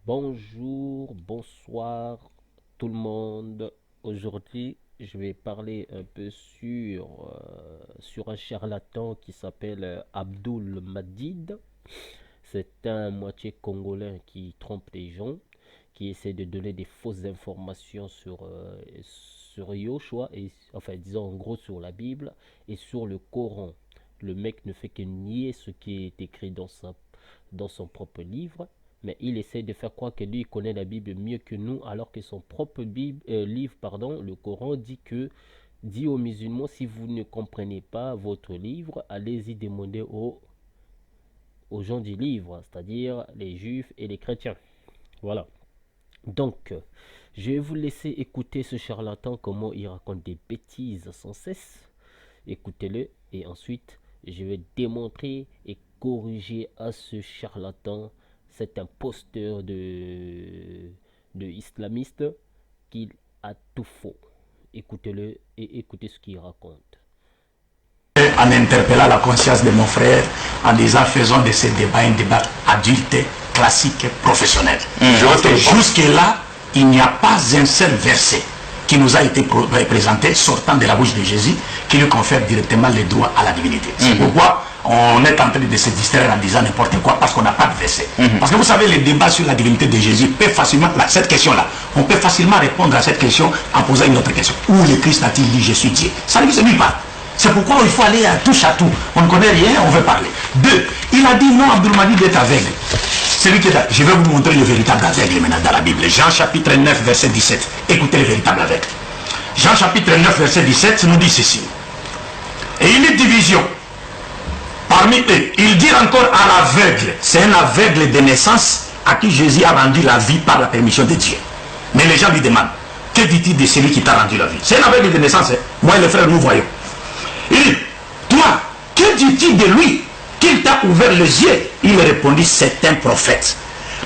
Bonjour, bonsoir tout le monde. Aujourd'hui, je vais parler un peu sur un charlatan qui s'appelle Abdul Madid. C'est un moitié congolais qui trompe les gens, qui essaie de donner des fausses informations sur Yoshua, et, enfin disons en gros sur la Bible et sur le Coran. Le mec ne fait que nier ce qui est écrit dans son propre livre, mais il essaie de faire croire que lui il connaît la Bible mieux que nous, alors que son propre livre, le Coran, dit aux musulmans: si vous ne comprenez pas votre livre, allez-y demander aux gens du livre, c'est-à-dire les juifs et les chrétiens. Voilà. Donc, je vais vous laisser écouter ce charlatan, comment il raconte des bêtises sans cesse. Écoutez-le et ensuite, je vais démontrer et corriger à ce charlatan, cet imposteur de islamiste, qu'il a tout faux. Écoutez-le et écoutez ce qu'il raconte. En interpellant la conscience de mon frère, en disant faisons de ce débat un débat adulte, classique, professionnel. Jusque-là, il n'y a pas un seul verset qui nous a été présenté sortant de la bouche de Jésus qui lui confère directement le droit à la divinité. C'est pourquoi on est en train de se distraire en disant n'importe quoi parce qu'on n'a pas de verset. Parce que vous savez, le débat sur la divinité de Jésus peut facilement, cette question-là, on peut facilement répondre à cette question en posant une autre question. Où le Christ a-t-il dit je suis Dieu? Ça ne dit pas. C'est pourquoi il faut aller à touche à tout. On ne connaît rien, on veut parler. Deux, il a dit non, Abdul Madid est aveugle. Celui qui est là, je vais vous montrer le véritable aveugle maintenant dans la Bible. Jean chapitre 9, verset 17. Écoutez le véritable aveugle. Jean chapitre 9, verset 17 nous dit ceci. Et il y a division parmi eux. Il dit encore à l'aveugle. C'est un aveugle de naissance à qui Jésus a rendu la vie par la permission de Dieu. Mais les gens lui demandent, que dit-il de celui qui t'a rendu la vie? C'est un aveugle de naissance. Hein? Moi et le frère, nous voyons. Il dit, toi, que dis-tu de lui qu'il t'a ouvert les yeux? Il répondit, c'est un prophète.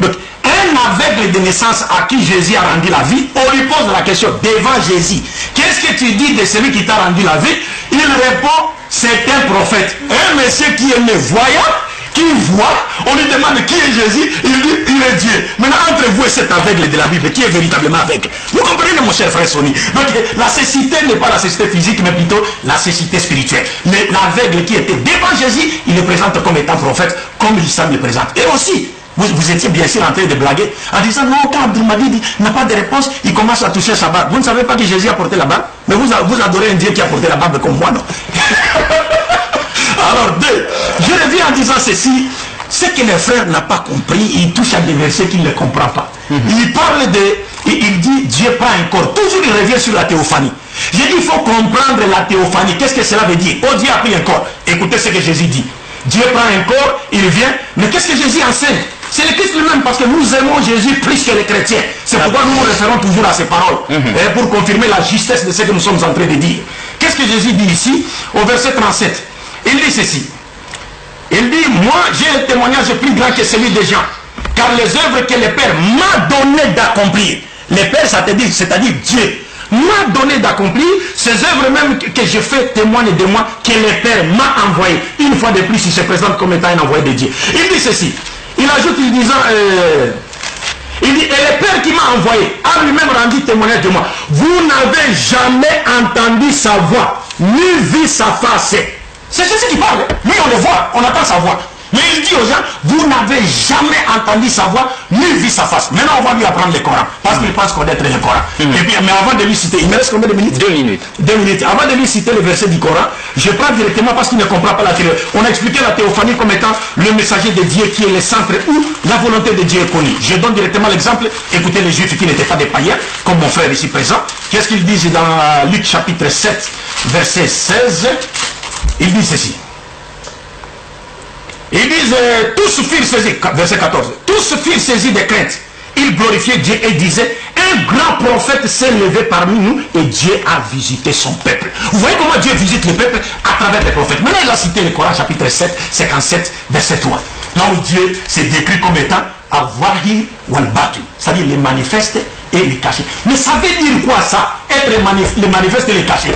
Donc, un aveugle de naissance à qui Jésus a rendu la vie, on lui pose la question devant Jésus. Qu'est-ce que tu dis de celui qui t'a rendu la vie? Il répond, c'est un prophète. Un monsieur qui est voyant, qui voit, on lui demande qui est Jésus, il dit, il est Dieu. Maintenant, entre vous et cet aveugle de la Bible, qui est véritablement aveugle? Vous comprenez, mon cher frère Sonny? Donc, la cécité n'est pas la cécité physique, mais plutôt la cécité spirituelle. Mais l'aveugle qui était devant Jésus, il le présente comme étant prophète, comme l'islam le présente. Et aussi, vous étiez bien sûr en train de blaguer en disant non, quand Abdul Madid n'a pas de réponse, il commence à toucher sa barbe. Vous ne savez pas que Jésus a porté la barbe? Mais vous adorez un Dieu qui a porté la barbe comme moi, non? Alors, deux, je reviens en disant ceci. Ce que le frère n'a pas compris, il touche à des versets qu'il ne comprend pas. Il parle il dit Dieu prend un corps. Toujours il revient sur la théophanie. J'ai dit il faut comprendre la théophanie. Qu'est-ce que cela veut dire? Oh, Dieu a pris un corps. Écoutez ce que Jésus dit. Dieu prend un corps, il vient. Mais qu'est-ce que Jésus enseigne? C'est le Christ lui-même, parce que nous aimons Jésus plus que les chrétiens. C'est pourquoi nous nous référons toujours à ces paroles, pour confirmer la justesse de ce que nous sommes en train de dire. Qu'est-ce que Jésus dit ici, au verset 37? Il dit ceci. Il dit, moi j'ai un témoignage plus grand que celui des gens, car les œuvres que le Père m'a donné d'accomplir, le Père c'est-à-dire Dieu, m'a donné d'accomplir, ces œuvres même que je fais témoignent de moi, que le Père m'a envoyé. Une fois de plus, il se présente comme étant un envoyé de Dieu. Il dit ceci, il ajoute en disant, il dit, et le Père qui m'a envoyé a lui-même rendu témoignage de moi. Vous n'avez jamais entendu sa voix, ni vu sa face. C'est Jésus qui parle. Lui, on le voit, on entend sa voix. Mais il dit aux gens, vous n'avez jamais entendu sa voix, ni vu sa face. Maintenant, on va lui apprendre le Coran, parce qu'il pense connaître le Coran. Et puis, mais avant de lui citer, il me reste combien de minutes? 2 minutes. 2 minutes. Avant de lui citer le verset du Coran, je prends directement parce qu'il ne comprend pas la théorie. On a expliqué la théophanie comme étant le messager de Dieu qui est le centre où la volonté de Dieu est connue. Je donne directement l'exemple. Écoutez les juifs qui n'étaient pas des païens, comme mon frère ici présent. Qu'est-ce qu'ils disent dans Luc chapitre 7, verset 16? Ils disent ceci. Ils disent, tous firent saisis, verset 14, tous firent saisis de crainte. Ils glorifiaient Dieu et disaient, un grand prophète s'est levé parmi nous et Dieu a visité son peuple. Vous voyez comment Dieu visite le peuple à travers les prophètes. Maintenant, il a cité le Coran, chapitre 7, 57, verset 3. Là où Dieu s'est décrit comme étant Al-Wahir wal-Batu, c'est-à-dire les manifestes et les cachés. Mais ça veut dire quoi ça? Être le manifeste et les cachés?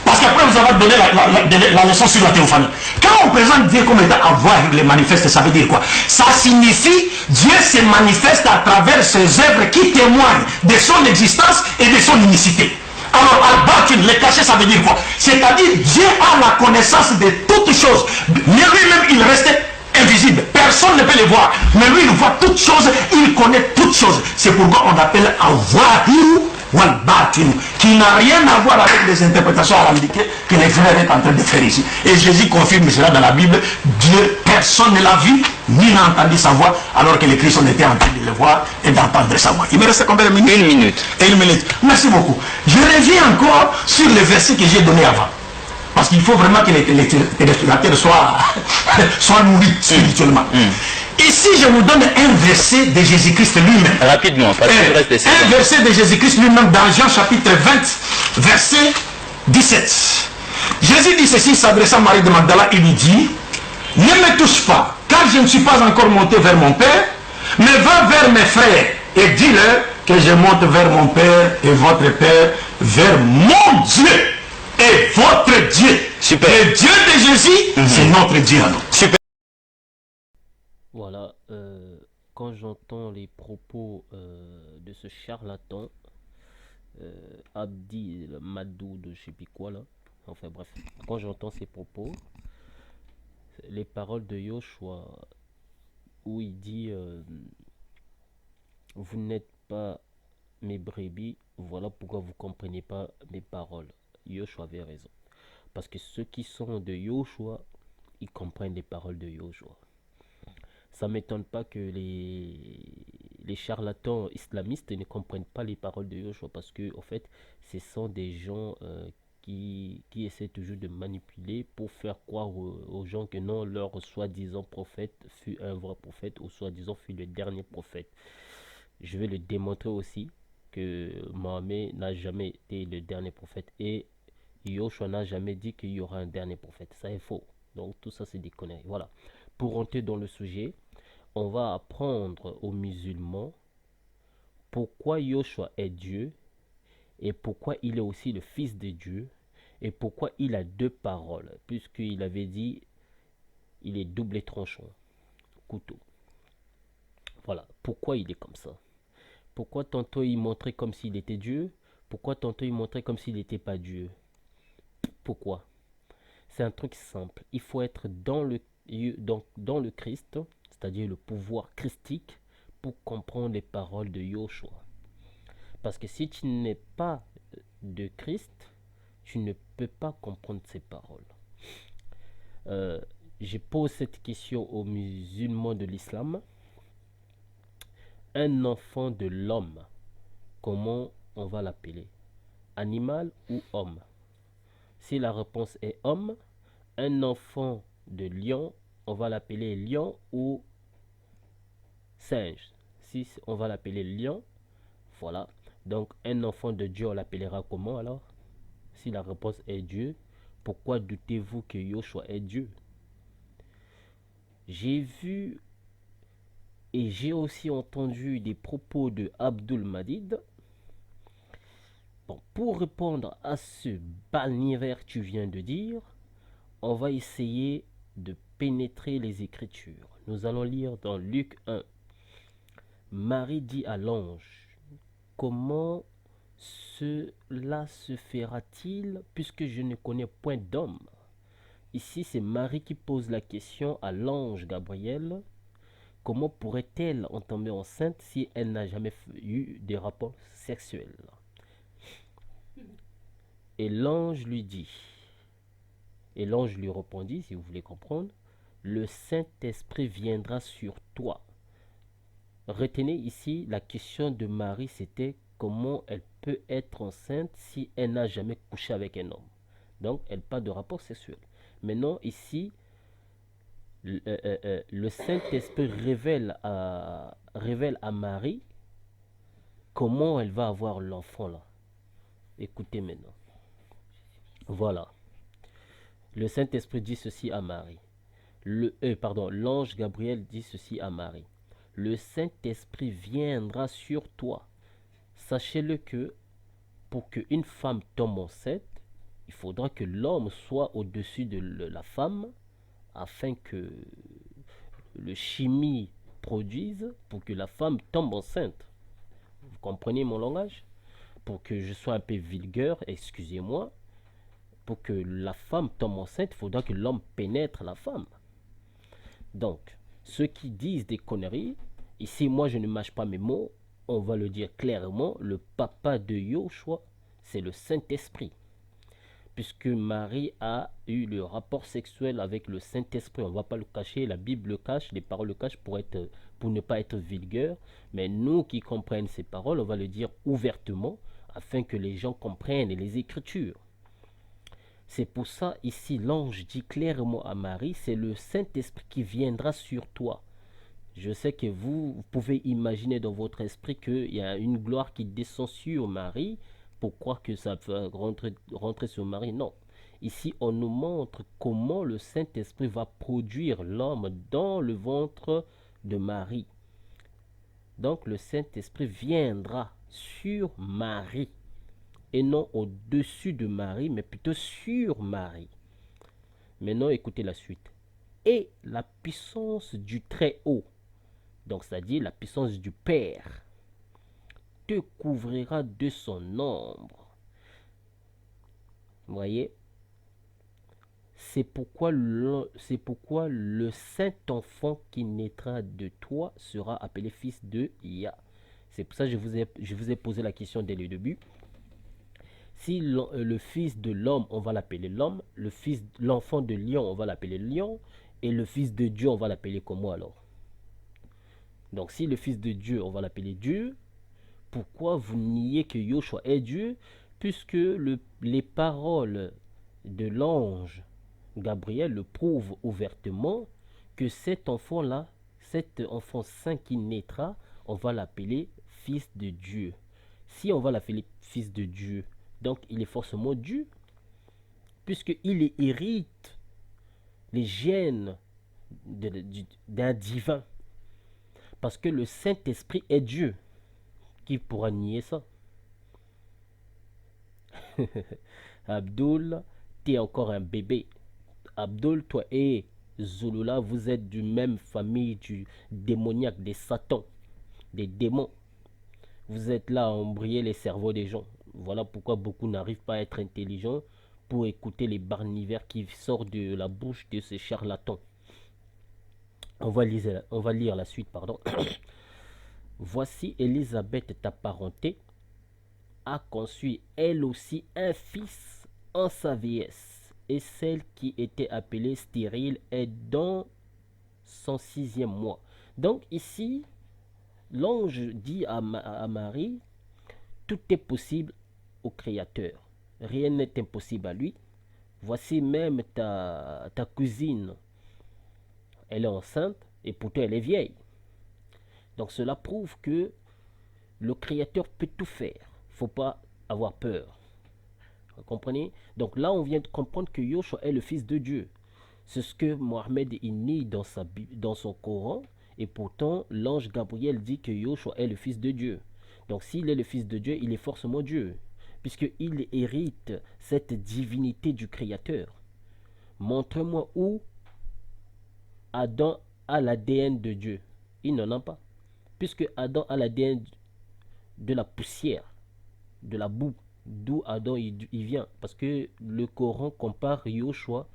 Parce qu'après vous avez donné la leçon sur la théophanie. Quand on présente Dieu comme étant à voir les manifestes, ça veut dire quoi? Ça signifie Dieu se manifeste à travers ses œuvres qui témoignent de son existence et de son unicité. Alors, al-batin, le caché, ça veut dire quoi? C'est-à-dire, Dieu a la connaissance de toutes choses. Mais lui-même, il restait invisible. Personne ne peut le voir. Mais lui, il voit toutes choses, il connaît toutes choses. C'est pourquoi on appelle al-wahir wal-batin, qui n'a rien à voir avec les interprétations arambiques que les frères sont en train de faire ici. Et Jésus confirme cela dans la Bible. Dieu, personne ne l'a vu, ni n'a entendu sa voix, alors que les chrétiens étaient en train de le voir et d'entendre sa voix. Il me reste combien de minutes? Une minute. Et une minute. Merci beaucoup. Je reviens encore sur le verset que j'ai donné avant. Parce qu'il faut vraiment que les téléspectateurs soient nourris spirituellement. Ici, je vous donne un verset de Jésus-Christ lui-même. Rapidement, parce qu'il reste des secondes. Un verset de Jésus-Christ lui-même dans Jean chapitre 20, verset 17. Jésus dit ceci, s'adressant à Marie de Magdala, il lui dit, ne me touche pas, car je ne suis pas encore monté vers mon Père, mais va vers mes frères et dis-leur que je monte vers mon Père et votre Père, vers mon Dieu et votre Dieu. Super. Le Dieu de Jésus, c'est notre Dieu à nous. Super. Voilà, quand j'entends les propos de ce charlatan, Abdi Madou de je sais plus quoi là, enfin bref, quand j'entends ces propos, les paroles de Yoshua, où il dit vous n'êtes pas mes brebis, voilà pourquoi vous ne comprenez pas mes paroles. Yoshua avait raison. Parce que ceux qui sont de Yoshua, ils comprennent les paroles de Yoshua. Ça ne m'étonne pas que les charlatans islamistes ne comprennent pas les paroles de Yoshua, parce que en fait, ce sont des gens qui essaient toujours de manipuler pour faire croire aux gens que non, leur soi-disant prophète fut un vrai prophète, ou soi-disant fut le dernier prophète. Je vais le démontrer aussi que Mohammed n'a jamais été le dernier prophète, et Yoshua n'a jamais dit qu'il y aura un dernier prophète. Ça est faux. Donc tout ça c'est des conneries. Voilà. Pour rentrer dans le sujet, on va apprendre aux musulmans pourquoi Yoshua est Dieu, et pourquoi il est aussi le fils de Dieu, et pourquoi il a deux paroles, puisqu'il avait dit il est double tranchant, couteau. Voilà, pourquoi il est comme ça. Pourquoi tantôt il montrait comme s'il était Dieu, pourquoi tantôt il montrait comme s'il n'était pas Dieu. Pourquoi? C'est un truc simple, il faut être dans le Christ, c'est-à-dire le pouvoir christique, pour comprendre les paroles de Yoshua. Parce que si tu n'es pas de Christ, tu ne peux pas comprendre ces paroles. Je pose cette question aux musulmans de l'islam. Un enfant de l'homme, comment on va l'appeler? Animal ou homme? Si la réponse est homme, un enfant de lion, on va l'appeler lion ou singe. Si on va l'appeler lion, voilà. Donc un enfant de Dieu, on l'appellera comment alors? Si la réponse est Dieu, pourquoi doutez-vous que Yoshua est Dieu? J'ai vu et j'ai aussi entendu des propos de Abdul Madid. Bon, pour répondre à ce balnéaire que tu viens de dire, on va essayer de pénétrer les Écritures. Nous allons lire dans Luc 1. Marie dit à l'ange, comment cela se fera-t-il puisque je ne connais point d'homme? Ici, c'est Marie qui pose la question à l'ange Gabriel. Comment pourrait-elle en tomber enceinte si elle n'a jamais eu des rapports sexuels? Et l'ange lui dit, et l'ange lui répondit, si vous voulez comprendre, le Saint-Esprit viendra sur toi. Retenez ici, la question de Marie, c'était comment elle peut être enceinte si elle n'a jamais couché avec un homme. Donc, elle parle de rapport sexuel. Maintenant, ici, le Saint-Esprit révèle à Marie comment elle va avoir l'enfant là. Écoutez maintenant. Voilà. Le Saint-Esprit dit ceci à Marie. L'ange Gabriel dit ceci à Marie. Le Saint-Esprit viendra sur toi. Sachez-le que pour qu'une femme tombe enceinte, il faudra que l'homme soit au-dessus de la femme afin que le chimie produise pour que la femme tombe enceinte. Vous comprenez mon langage? Pour que je sois un peu vulgaire, excusez-moi, pour que la femme tombe enceinte, il faudra que l'homme pénètre la femme. Donc, ceux qui disent des conneries, ici moi je ne mâche pas mes mots, on va le dire clairement, le papa de Yoshua, c'est le Saint-Esprit. Puisque Marie a eu le rapport sexuel avec le Saint-Esprit, on ne va pas le cacher, la Bible le cache, les paroles le cachent pour ne pas être vulgaire, mais nous qui comprenons ces paroles, on va le dire ouvertement, afin que les gens comprennent les Écritures. C'est pour ça, ici, l'ange dit clairement à Marie, c'est le Saint-Esprit qui viendra sur toi. Je sais que vous pouvez imaginer dans votre esprit qu'il y a une gloire qui descend sur Marie pour croire que ça va rentrer sur Marie. Non. Ici, on nous montre comment le Saint-Esprit va produire l'homme dans le ventre de Marie. Donc, le Saint-Esprit viendra sur Marie et non au-dessus de Marie, mais plutôt sur Marie. Maintenant, écoutez la suite. Et la puissance du Très-Haut, donc c'est-à-dire la puissance du Père, te couvrira de son ombre. Vous voyez? C'est pourquoi le Saint-Enfant qui naîtra de toi sera appelé fils de Yah. C'est pour ça que je vous ai posé la question dès le début. Si le fils de l'homme, on va l'appeler l'homme, l'enfant de lion, on va l'appeler lion, et le fils de Dieu, on va l'appeler comment alors? Donc si le fils de Dieu, on va l'appeler Dieu, pourquoi vous niez que Yoshua est Dieu, puisque les paroles de l'ange Gabriel le prouvent ouvertement que cet enfant-là, cet enfant saint qui naîtra, on va l'appeler fils de Dieu. Si on va l'appeler fils de Dieu, donc il est forcément Dieu, puisqu'il hérite les gènes d'un divin. Parce que le Saint-Esprit est Dieu. Qui pourra nier ça? Abdul, t'es encore un bébé. Abdul, toi et Zulula, vous êtes du même famille du démoniaque, des satans, des démons. Vous êtes là à embrayer les cerveaux des gens. Voilà pourquoi beaucoup n'arrivent pas à être intelligents pour écouter les barnivores qui sortent de la bouche de ces charlatans. On va lire la suite, pardon. Voici Élisabeth, ta parentée, a conçu elle aussi un fils en sa vieillesse, et celle qui était appelée stérile est dans son 6e mois. Donc ici, l'ange dit à Marie, tout est possible au Créateur. Rien n'est impossible à lui. Voici même ta cousine, elle est enceinte et pourtant elle est vieille. Donc cela prouve que le Créateur peut tout faire. Il ne faut pas avoir peur. Vous comprenez? Donc là, on vient de comprendre que Yoshua est le Fils de Dieu. C'est ce que Mohammed nie dans son Coran. Et pourtant, l'ange Gabriel dit que Yoshua est le Fils de Dieu. Donc s'il est le Fils de Dieu, il est forcément Dieu. Puisqu'il hérite cette divinité du Créateur. Montre-moi où Adam a l'ADN de Dieu. Il n'en a pas. Puisque Adam a l'ADN de la poussière, de la boue, d'où Adam il vient. Parce que le Coran compare Yoshua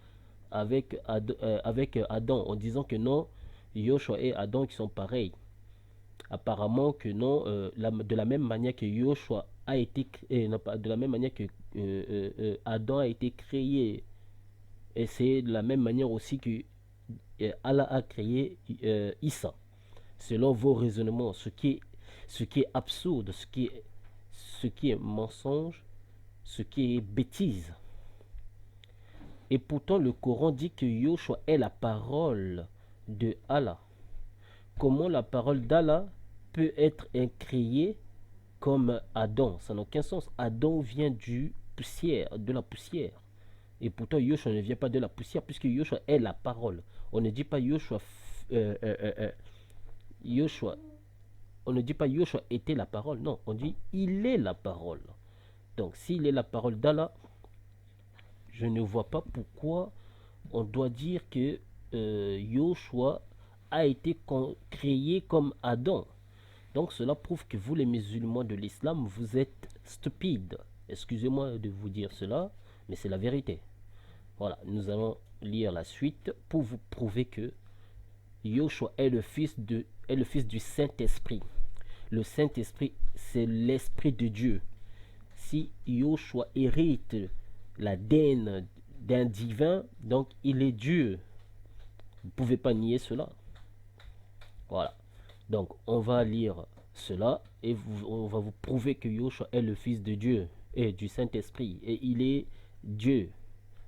avec Adam en disant que non, Yoshua et Adam qui sont pareils. Apparemment que non, de la même manière que Yoshua a été créé, de la même manière que Adam a été créé, et c'est de la même manière aussi que Allah a créé Issa. Selon vos raisonnements, ce qui est absurde, ce qui est mensonge, ce qui est bêtise. Et pourtant, le Coran dit que Yoshua est la parole de Allah. Comment la parole d'Allah peut être créée comme Adam? Ça n'a aucun sens. Adam vient de la poussière. Et pourtant, Yoshua ne vient pas de la poussière, puisque Yoshua est la parole. On ne dit pas Yoshua on ne dit pas Yoshua était la parole, non, on dit il est la parole. Donc s'il est la parole d'Allah, Je ne vois pas pourquoi on doit dire que Yoshua a été créé comme Adam. Donc cela prouve que vous, les musulmans de l'islam, vous êtes stupides. Excusez-moi de vous dire cela, mais c'est la vérité. Voilà, nous allons lire la suite pour vous prouver que Yoshua est le fils du Saint-Esprit. Le Saint-Esprit, c'est l'Esprit de Dieu. Si Yoshua hérite l'ADN d'un divin, donc il est Dieu. Vous ne pouvez pas nier cela. Voilà. Donc on va lire cela et on va vous prouver que Yoshua est le fils de Dieu et du Saint-Esprit. Et il est Dieu.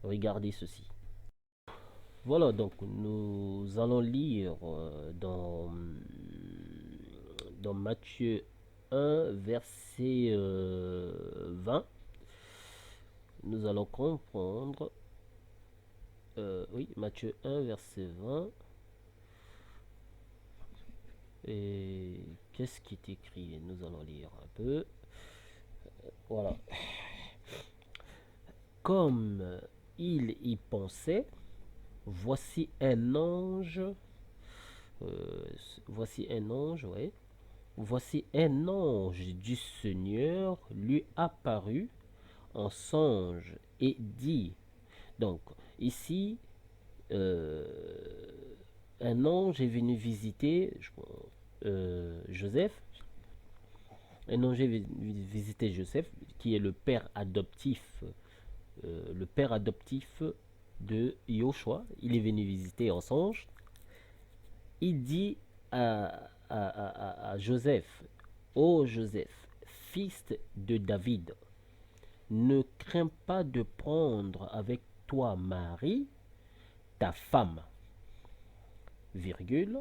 Regardez ceci. Voilà, donc nous allons lire dans Matthieu 1, verset 20. Nous allons comprendre. Oui, Matthieu 1, verset 20. Et qu'est-ce qui est écrit? Nous allons lire un peu. Voilà. Comme il y pensait, voici un ange. Voici un ange, ouais. Voici un ange du Seigneur lui apparut en songe et dit. Donc, ici, un ange est venu visiter Joseph. Un ange est venu visiter Joseph, qui est le père adoptif de Yoshua. Il est venu visiter en songe. Il dit à Joseph, ô Joseph, fils de David, ne crains pas de prendre avec toi Marie, ta femme, virgule,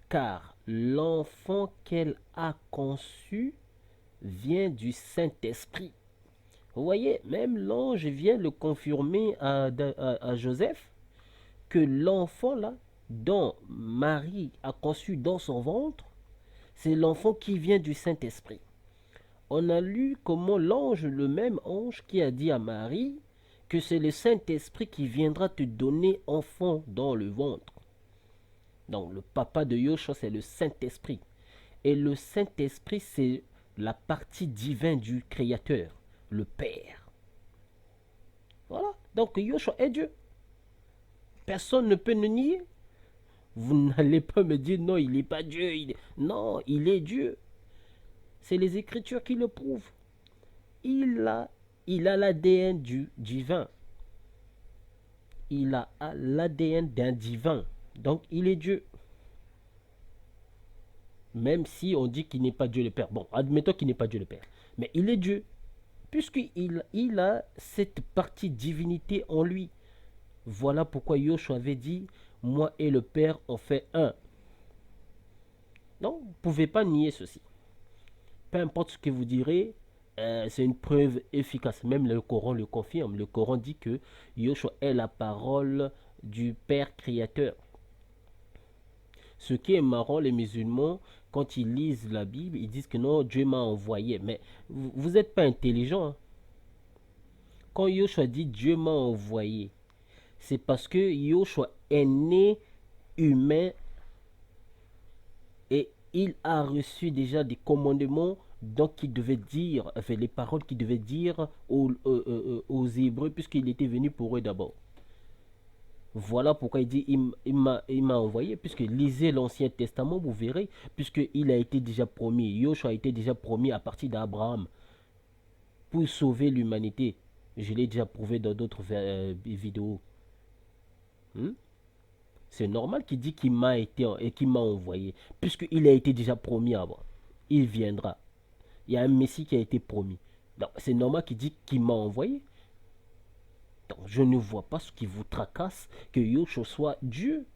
car l'enfant qu'elle a conçu vient du Saint-Esprit. Vous voyez, même l'ange vient le confirmer à Joseph que l'enfant là, dont Marie a conçu dans son ventre, c'est l'enfant qui vient du Saint-Esprit. On a lu comment l'ange, le même ange qui a dit à Marie que c'est le Saint-Esprit qui viendra te donner enfant dans le ventre. Donc le papa de Yoshua, c'est le Saint-Esprit. Et le Saint-Esprit, c'est la partie divine du Créateur, le Père. Voilà. Donc Yoshua est Dieu. Personne ne peut le nier. Vous n'allez pas me dire non, il n'est pas Dieu. Non, il est Dieu. C'est les Écritures qui le prouvent. Il a l'ADN du divin. Il a l'ADN d'un divin. Donc il est Dieu. Même si on dit qu'il n'est pas Dieu le Père. Bon, admettons qu'il n'est pas Dieu le Père. Mais il est Dieu. Puisqu'il a cette partie divinité en lui. Voilà pourquoi Yoshua avait dit, moi et le Père, on fait un. Non, vous ne pouvez pas nier ceci. Peu importe ce que vous direz, c'est une preuve efficace. Même le Coran le confirme. Le Coran dit que Yoshua est la parole du Père créateur. Ce qui est marrant, les musulmans, quand ils lisent la Bible, ils disent que non, Dieu m'a envoyé. Mais vous n'êtes pas intelligent. Hein? Quand Yoshua dit Dieu m'a envoyé, c'est parce que Yoshua est né humain et il a reçu déjà des commandements, donc il devait dire, enfin les paroles qu'il devait dire aux Hébreux, puisqu'il était venu pour eux d'abord. Voilà pourquoi il dit il m'a envoyé, puisque lisez l'Ancien Testament, vous verrez, puisqu'il a été déjà promis, Yoshua a été déjà promis à partir d'Abraham pour sauver l'humanité. Je l'ai déjà prouvé dans d'autres vidéos. C'est normal qu'il dit qu'il m'a été et qu'il m'a envoyé, puisqu'il a été déjà promis à moi. Il viendra. Il y a un Messie qui a été promis. Donc c'est normal qu'il dit qu'il m'a envoyé. Donc je ne vois pas ce qui vous tracasse que Yoshua soit Dieu.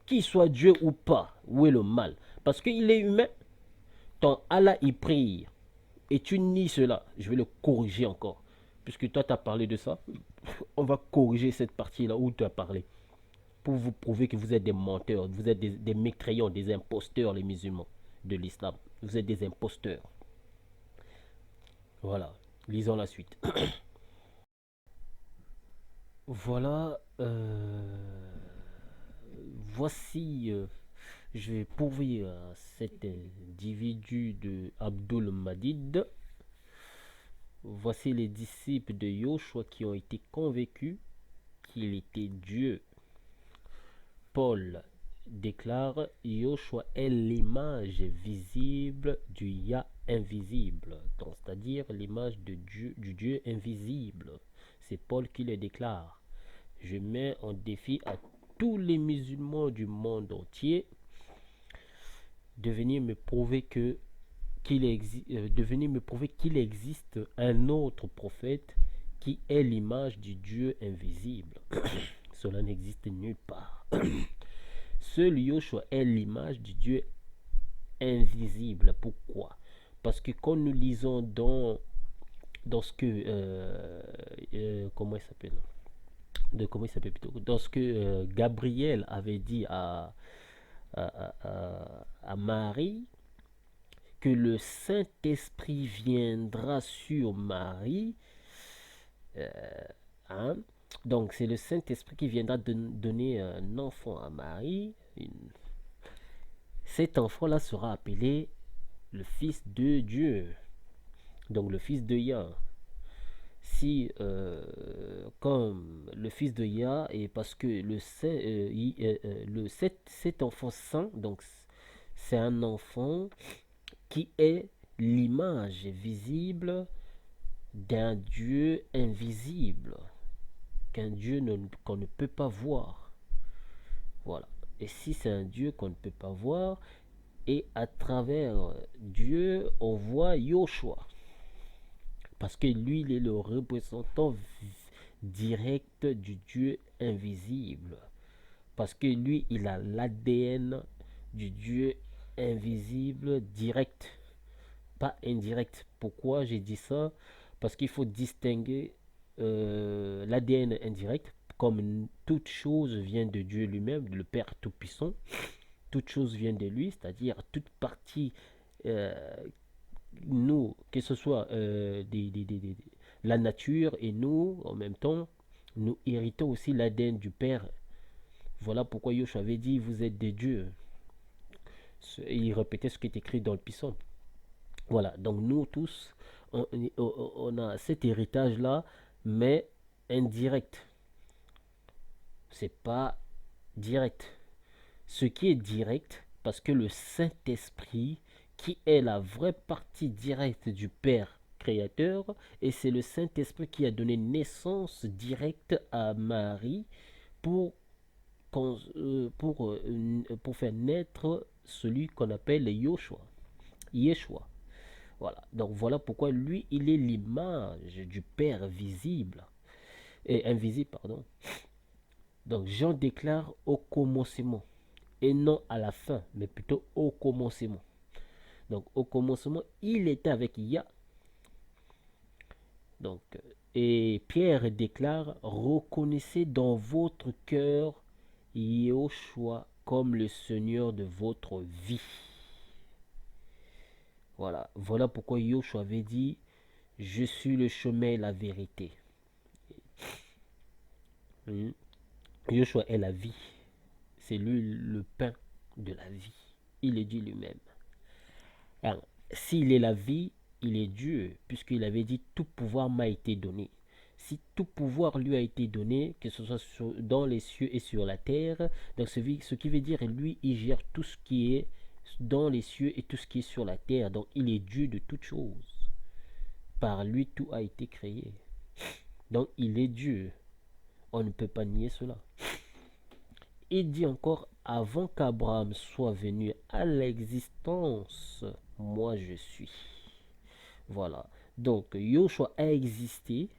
Qu'il soit Dieu ou pas, où est le mal? Parce qu'il est humain. Ton Allah il prie et tu nies cela. Je vais le corriger encore. Puisque toi tu as parlé de ça, on va corriger cette partie-là où tu as parlé. Pour vous prouver que vous êtes des menteurs, vous êtes des mécréants, des imposteurs, les musulmans de l'islam. Vous êtes des imposteurs. Voilà, lisons la suite. Voilà, voici, je vais poursuivre cet individu de Abdul Madid. Voici les disciples de Yoshua qui ont été convaincus qu'il était Dieu. Paul déclare Yoshua est l'image visible du Yah invisible, c'est-à-dire l'image de Dieu, du Dieu invisible. C'est Paul qui le déclare. Je mets en défi à tous les musulmans du monde entier de venir me prouver qu'il existe un autre prophète qui est l'image du Dieu invisible. Cela n'existe nulle part. Seul Yoshua est l'image du Dieu invisible. Pourquoi? Parce que quand nous lisons dans ce que comment il s'appelle plutôt, dans ce que Gabriel avait dit à Marie, que le Saint-Esprit viendra sur Marie, euh, hein? Donc c'est le Saint-Esprit qui viendra donner un enfant à Marie. Cet enfant-là sera appelé le Fils de Dieu, donc le Fils de Yah. Si, comme le Fils de Yah, et parce que cet enfant saint, donc c'est un enfant qui est l'image visible d'un Dieu invisible, qu'un Dieu qu'on ne peut pas voir. Voilà. Et si c'est un Dieu qu'on ne peut pas voir, et à travers Dieu, on voit Yoshua. Parce que lui, il est le représentant direct du Dieu invisible. Parce que lui, il a l'ADN du Dieu invisible direct, pas indirect. Pourquoi j'ai dit ça? Parce qu'il faut distinguer l'ADN indirect, comme toute chose vient de Dieu lui-même, le Père Tout-Puissant. Toute chose vient de lui, c'est-à-dire toute partie, euh, nous, que ce soit la nature et nous, en même temps, nous héritons aussi l'ADN du Père. Voilà pourquoi Yoshua avait dit, vous êtes des dieux. Et il répétait ce qui est écrit dans le psaume. Voilà, donc nous tous, on a cet héritage-là, mais indirect. C'est pas direct. Ce qui est direct, parce que le Saint-Esprit, qui est la vraie partie directe du Père créateur, et c'est le Saint-Esprit qui a donné naissance directe à Marie pour, pour faire naître celui qu'on appelle Yoshua. Yeshua. Voilà. Donc voilà pourquoi lui, il est l'image du Père visible et invisible, pardon. Donc Jean déclare au commencement et non à la fin, mais plutôt au commencement. Donc au commencement, il était avec Yah. Donc et Pierre déclare reconnaissez dans votre cœur Yahushua comme le Seigneur de votre vie. Voilà, voilà pourquoi Yahushua avait dit je suis le chemin et la vérité. Yahushua est la vie. C'est lui le pain de la vie. Il est dit lui-même. Alors, s'il est la vie, il est Dieu, puisqu'il avait dit tout pouvoir m'a été donné. Si tout pouvoir lui a été donné, que ce soit dans les cieux et sur la terre, donc ce qui veut dire lui, il gère tout ce qui est dans les cieux et tout ce qui est sur la terre. Donc il est Dieu de toutes choses. Par lui, tout a été créé. Donc il est Dieu. On ne peut pas nier cela. Il dit encore, avant qu'Abraham soit venu à l'existence, moi je suis. Voilà. Donc, Yoshua a existé,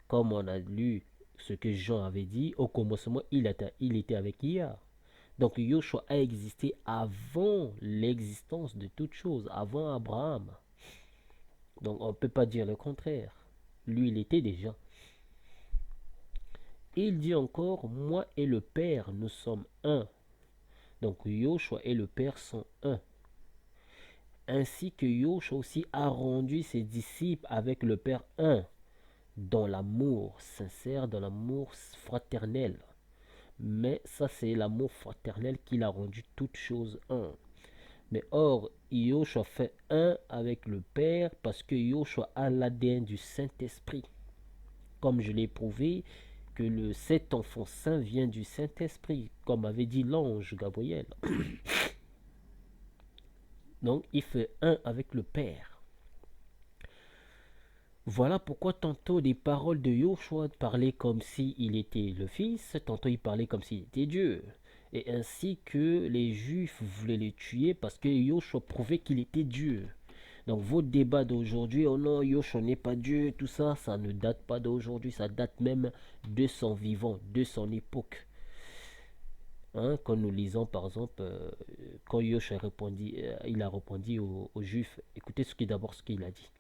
comme on a lu ce que Jean avait dit, au commencement, il était avec Yah. Donc, Yoshua a existé avant l'existence de toute chose, avant Abraham. Donc, on ne peut pas dire le contraire. Lui, il était déjà. Il dit encore, moi et le Père, nous sommes un. Donc, Yoshua et le Père sont un. Ainsi que Yoshua aussi a rendu ses disciples avec le Père un. dans l'amour sincère, dans l'amour fraternel. Mais ça, c'est l'amour fraternel qui l'a rendu toute chose un. Mais or, Yoshua fait un avec le Père parce que Yoshua a l'ADN du Saint-Esprit. Comme je l'ai prouvé, que cet enfant saint vient du Saint-Esprit, comme avait dit l'ange Gabriel. Donc, il fait un avec le Père. Voilà pourquoi tantôt les paroles de Yoshua parlaient comme s'il était le Fils, tantôt il parlait comme s'il était Dieu. Et ainsi que les Juifs voulaient le tuer parce que Yoshua prouvait qu'il était Dieu. Donc vos débats d'aujourd'hui, oh non, Yoshua n'est pas Dieu, tout ça, ça ne date pas d'aujourd'hui, ça date même de son vivant, de son époque. Hein, quand nous lisons par exemple, quand Yoshua il a répondu aux Juifs, écoutez d'abord ce qu'il a dit.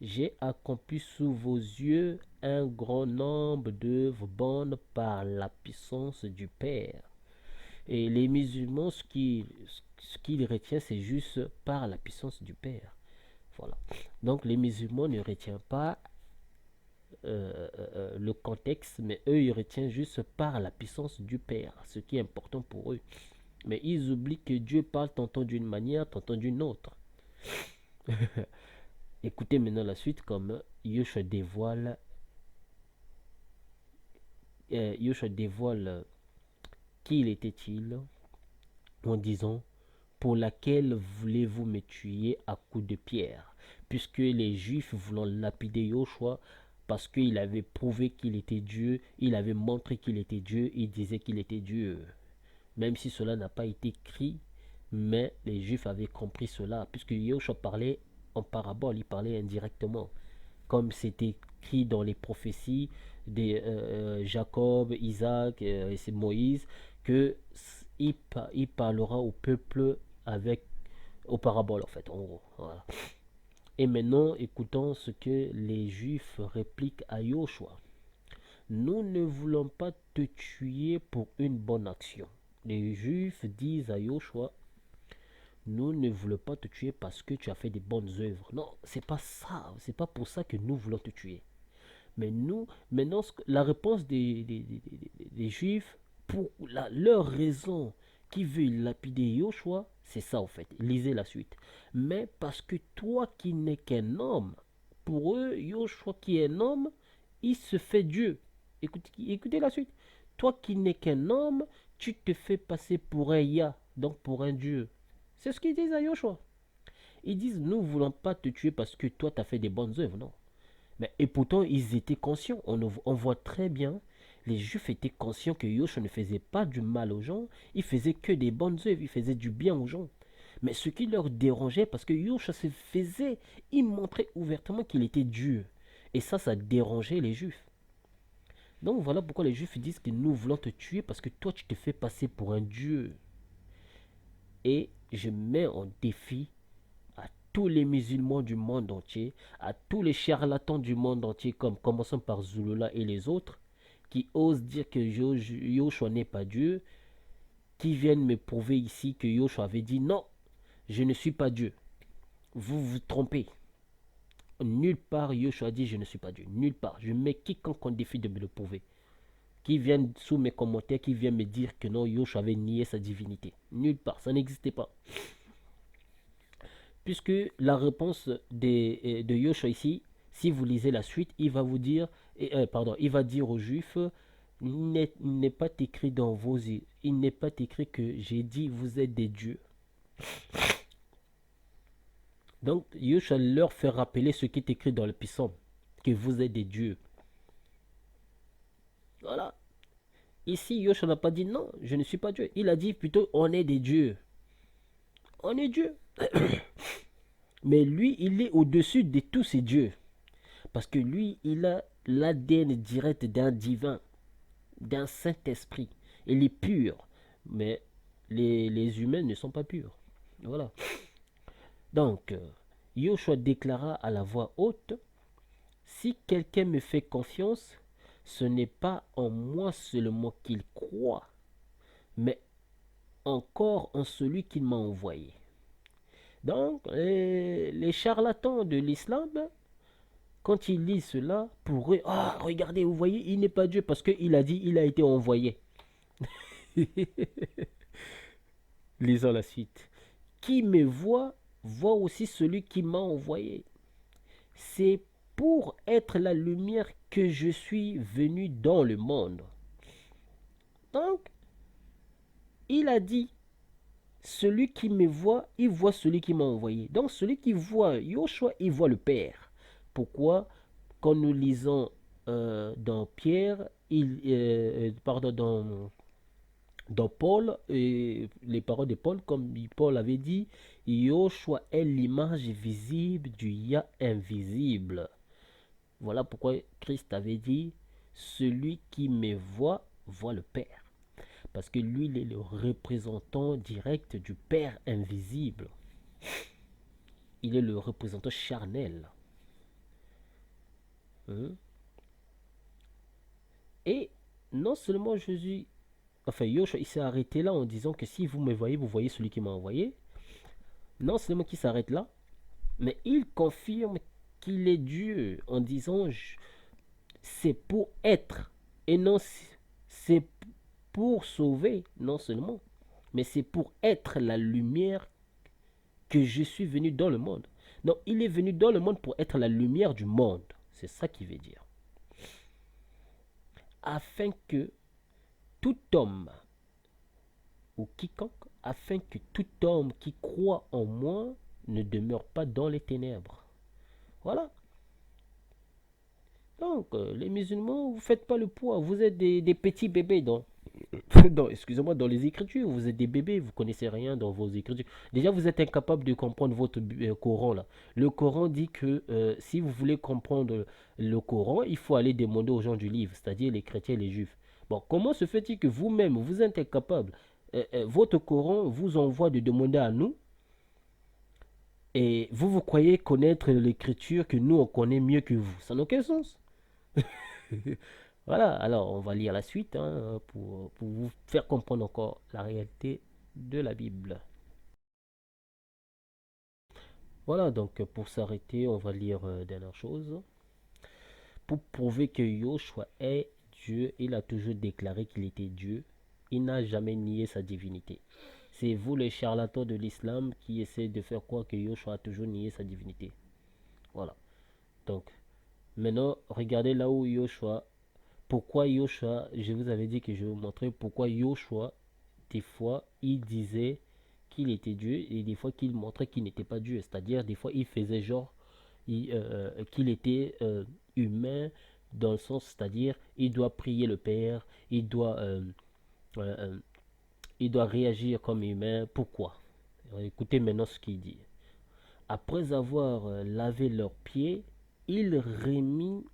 J'ai accompli sous vos yeux un grand nombre d'œuvres bonnes par la puissance du Père. Et les musulmans, ce qu'ils retiennent, c'est juste par la puissance du Père. Voilà. Donc les musulmans ne retiennent pas le contexte, mais eux, ils retiennent juste par la puissance du Père, ce qui est important pour eux. Mais ils oublient que Dieu parle tantôt d'une manière, tantôt d'une autre. Écoutez maintenant la suite comme Yoshua dévoile qui il était-il en disant pour laquelle voulez-vous me tuer à coups de pierre, puisque les Juifs voulant lapider Yoshua parce qu'il avait prouvé qu'il était Dieu, il avait montré qu'il était Dieu, il disait qu'il était Dieu. Même si cela n'a pas été écrit, mais les Juifs avaient compris cela, puisque Yoshua parlait en parabole, il parlait indirectement, comme c'était écrit dans les prophéties de Jacob, Isaac et c'est Moïse, que il parlera au peuple avec aux paraboles en fait, en gros. Voilà. Et maintenant, écoutons ce que les Juifs répliquent à Yoshua. Nous ne voulons pas te tuer pour une bonne action. Les Juifs disent à Yoshua, nous ne voulons pas te tuer parce que tu as fait des bonnes œuvres. Non, c'est pas ça. C'est pas pour ça que nous voulons te tuer. Mais nous, maintenant, la réponse des Juifs, pour leur raison qui veut lapider Yoshua, c'est ça en fait. Lisez la suite. Mais parce que toi qui n'es qu'un homme, pour eux, Yoshua qui est un homme, il se fait Dieu. Écoutez la suite. Toi qui n'es qu'un homme, tu te fais passer pour un Yah, donc pour un Dieu. C'est ce qu'ils disent à Yoshua. Ils disent, nous ne voulons pas te tuer parce que toi, tu as fait des bonnes œuvres. Non. Mais, et pourtant, ils étaient conscients. On voit très bien, les Juifs étaient conscients que Yoshua ne faisait pas du mal aux gens, il faisait que des bonnes œuvres, il faisait du bien aux gens. Mais ce qui leur dérangeait, parce que Yoshua se faisait, il montrait ouvertement qu'il était Dieu. Et ça dérangeait les Juifs. Donc voilà pourquoi les Juifs disent que nous voulons te tuer parce que toi, tu te fais passer pour un Dieu. Et je mets en défi à tous les musulmans du monde entier, à tous les charlatans du monde entier, comme commençons par Zulula et les autres, qui osent dire que Yoshua n'est pas Dieu, qui viennent me prouver ici que Yoshua avait dit non, je ne suis pas Dieu. Vous vous trompez. Nulle part Yoshua dit je ne suis pas Dieu. Nulle part. Je mets quiconque en défi de me le prouver. Qui viennent sous mes commentaires, qui viennent me dire que non, Yoshua avait nié sa divinité. Nulle part. Ça n'existait pas. Puisque la réponse de Yoshua ici, si vous lisez la suite, il va vous dire, il va dire aux Juifs, il n'est pas écrit dans vos yeux, il n'est pas écrit que j'ai dit vous êtes des dieux. Donc Yoshua leur fait rappeler ce qui est écrit dans le psaume, que vous êtes des dieux. Voilà. Ici, Yoshua n'a pas dit non, je ne suis pas Dieu. Il a dit plutôt on est des dieux. On est Dieu. Mais lui, il est au-dessus de tous ces dieux. Parce que lui, il a l'ADN direct d'un divin, d'un Saint-Esprit. Il est pur. Mais les humains ne sont pas purs. Voilà. Donc, Yoshua déclara à la voix haute, si quelqu'un me fait confiance, ce n'est pas en moi seulement qu'il croit, mais encore en celui qui m'a envoyé. Donc, les charlatans de l'islam, quand ils lisent cela, pour eux, ah, regardez, vous voyez, il n'est pas Dieu parce qu'il a dit, il a été envoyé. Lisons la suite. Qui me voit, voit aussi celui qui m'a envoyé. C'est pour être la lumière que je suis venu dans le monde. Donc, il a dit, celui qui me voit, il voit celui qui m'a envoyé. Donc, celui qui voit Yoshua, il voit le Père. Pourquoi? Quand nous lisons dans Pierre, pardon, dans Paul, les paroles de Paul, comme Paul avait dit, Yoshua est l'image visible du Ya invisible. Voilà pourquoi Christ avait dit, celui qui me voit, voit le Père. Parce que lui, il est le représentant direct du Père invisible. Il est le représentant charnel. Hein? Et non seulement Jésus, enfin Yoshua, il s'est arrêté là en disant que si vous me voyez, vous voyez celui qui m'a envoyé. Non seulement qu'il s'arrête là, mais il confirme qu'il est Dieu en disant c'est pour être et non c'est pour sauver, non seulement, mais c'est pour être la lumière que je suis venu dans le monde. Non, il est venu dans le monde pour être la lumière du monde. C'est ça qu'il veut dire. Afin que tout homme, ou quiconque, afin que tout homme qui croit en moi ne demeure pas dans les ténèbres. Voilà. Donc, les musulmans, vous ne faites pas le poids. Vous êtes des petits bébés excusez-moi, dans les écritures. Vous êtes des bébés, vous connaissez rien dans vos écritures. Déjà, vous êtes incapable de comprendre votre Coran là. Le Coran dit que si vous voulez comprendre le Coran, il faut aller demander aux gens du livre, c'est-à-dire les chrétiens et les juifs. Bon, comment se fait-il que vous-même, vous êtes incapable? Votre Coran vous envoie de demander à nous, et vous croyez connaître l'écriture que nous, on connaît mieux que vous. Ça n'a aucun sens. Voilà, alors on va lire la suite hein, pour vous faire comprendre encore la réalité de la Bible. Voilà, donc pour s'arrêter, on va lire dernière chose. Pour prouver que Yoshua est Dieu, il a toujours déclaré qu'il était Dieu. Il n'a jamais nié sa divinité. C'est vous les charlatans de l'islam qui essaient de faire croire que Yoshua a toujours nié sa divinité. Voilà. Donc, maintenant, regardez là où Yoshua. Pourquoi Yoshua, je vous avais dit que je vais vous montrer pourquoi Yoshua, des fois, il disait qu'il était Dieu et des fois qu'il montrait qu'il n'était pas Dieu. C'est-à-dire, des fois, il faisait genre qu'il était humain dans le sens, c'est-à-dire, il doit prier le Père, euh, euh, il doit réagir comme humain. Pourquoi? Écoutez maintenant ce qu'il dit. Après avoir lavé leurs pieds, il remit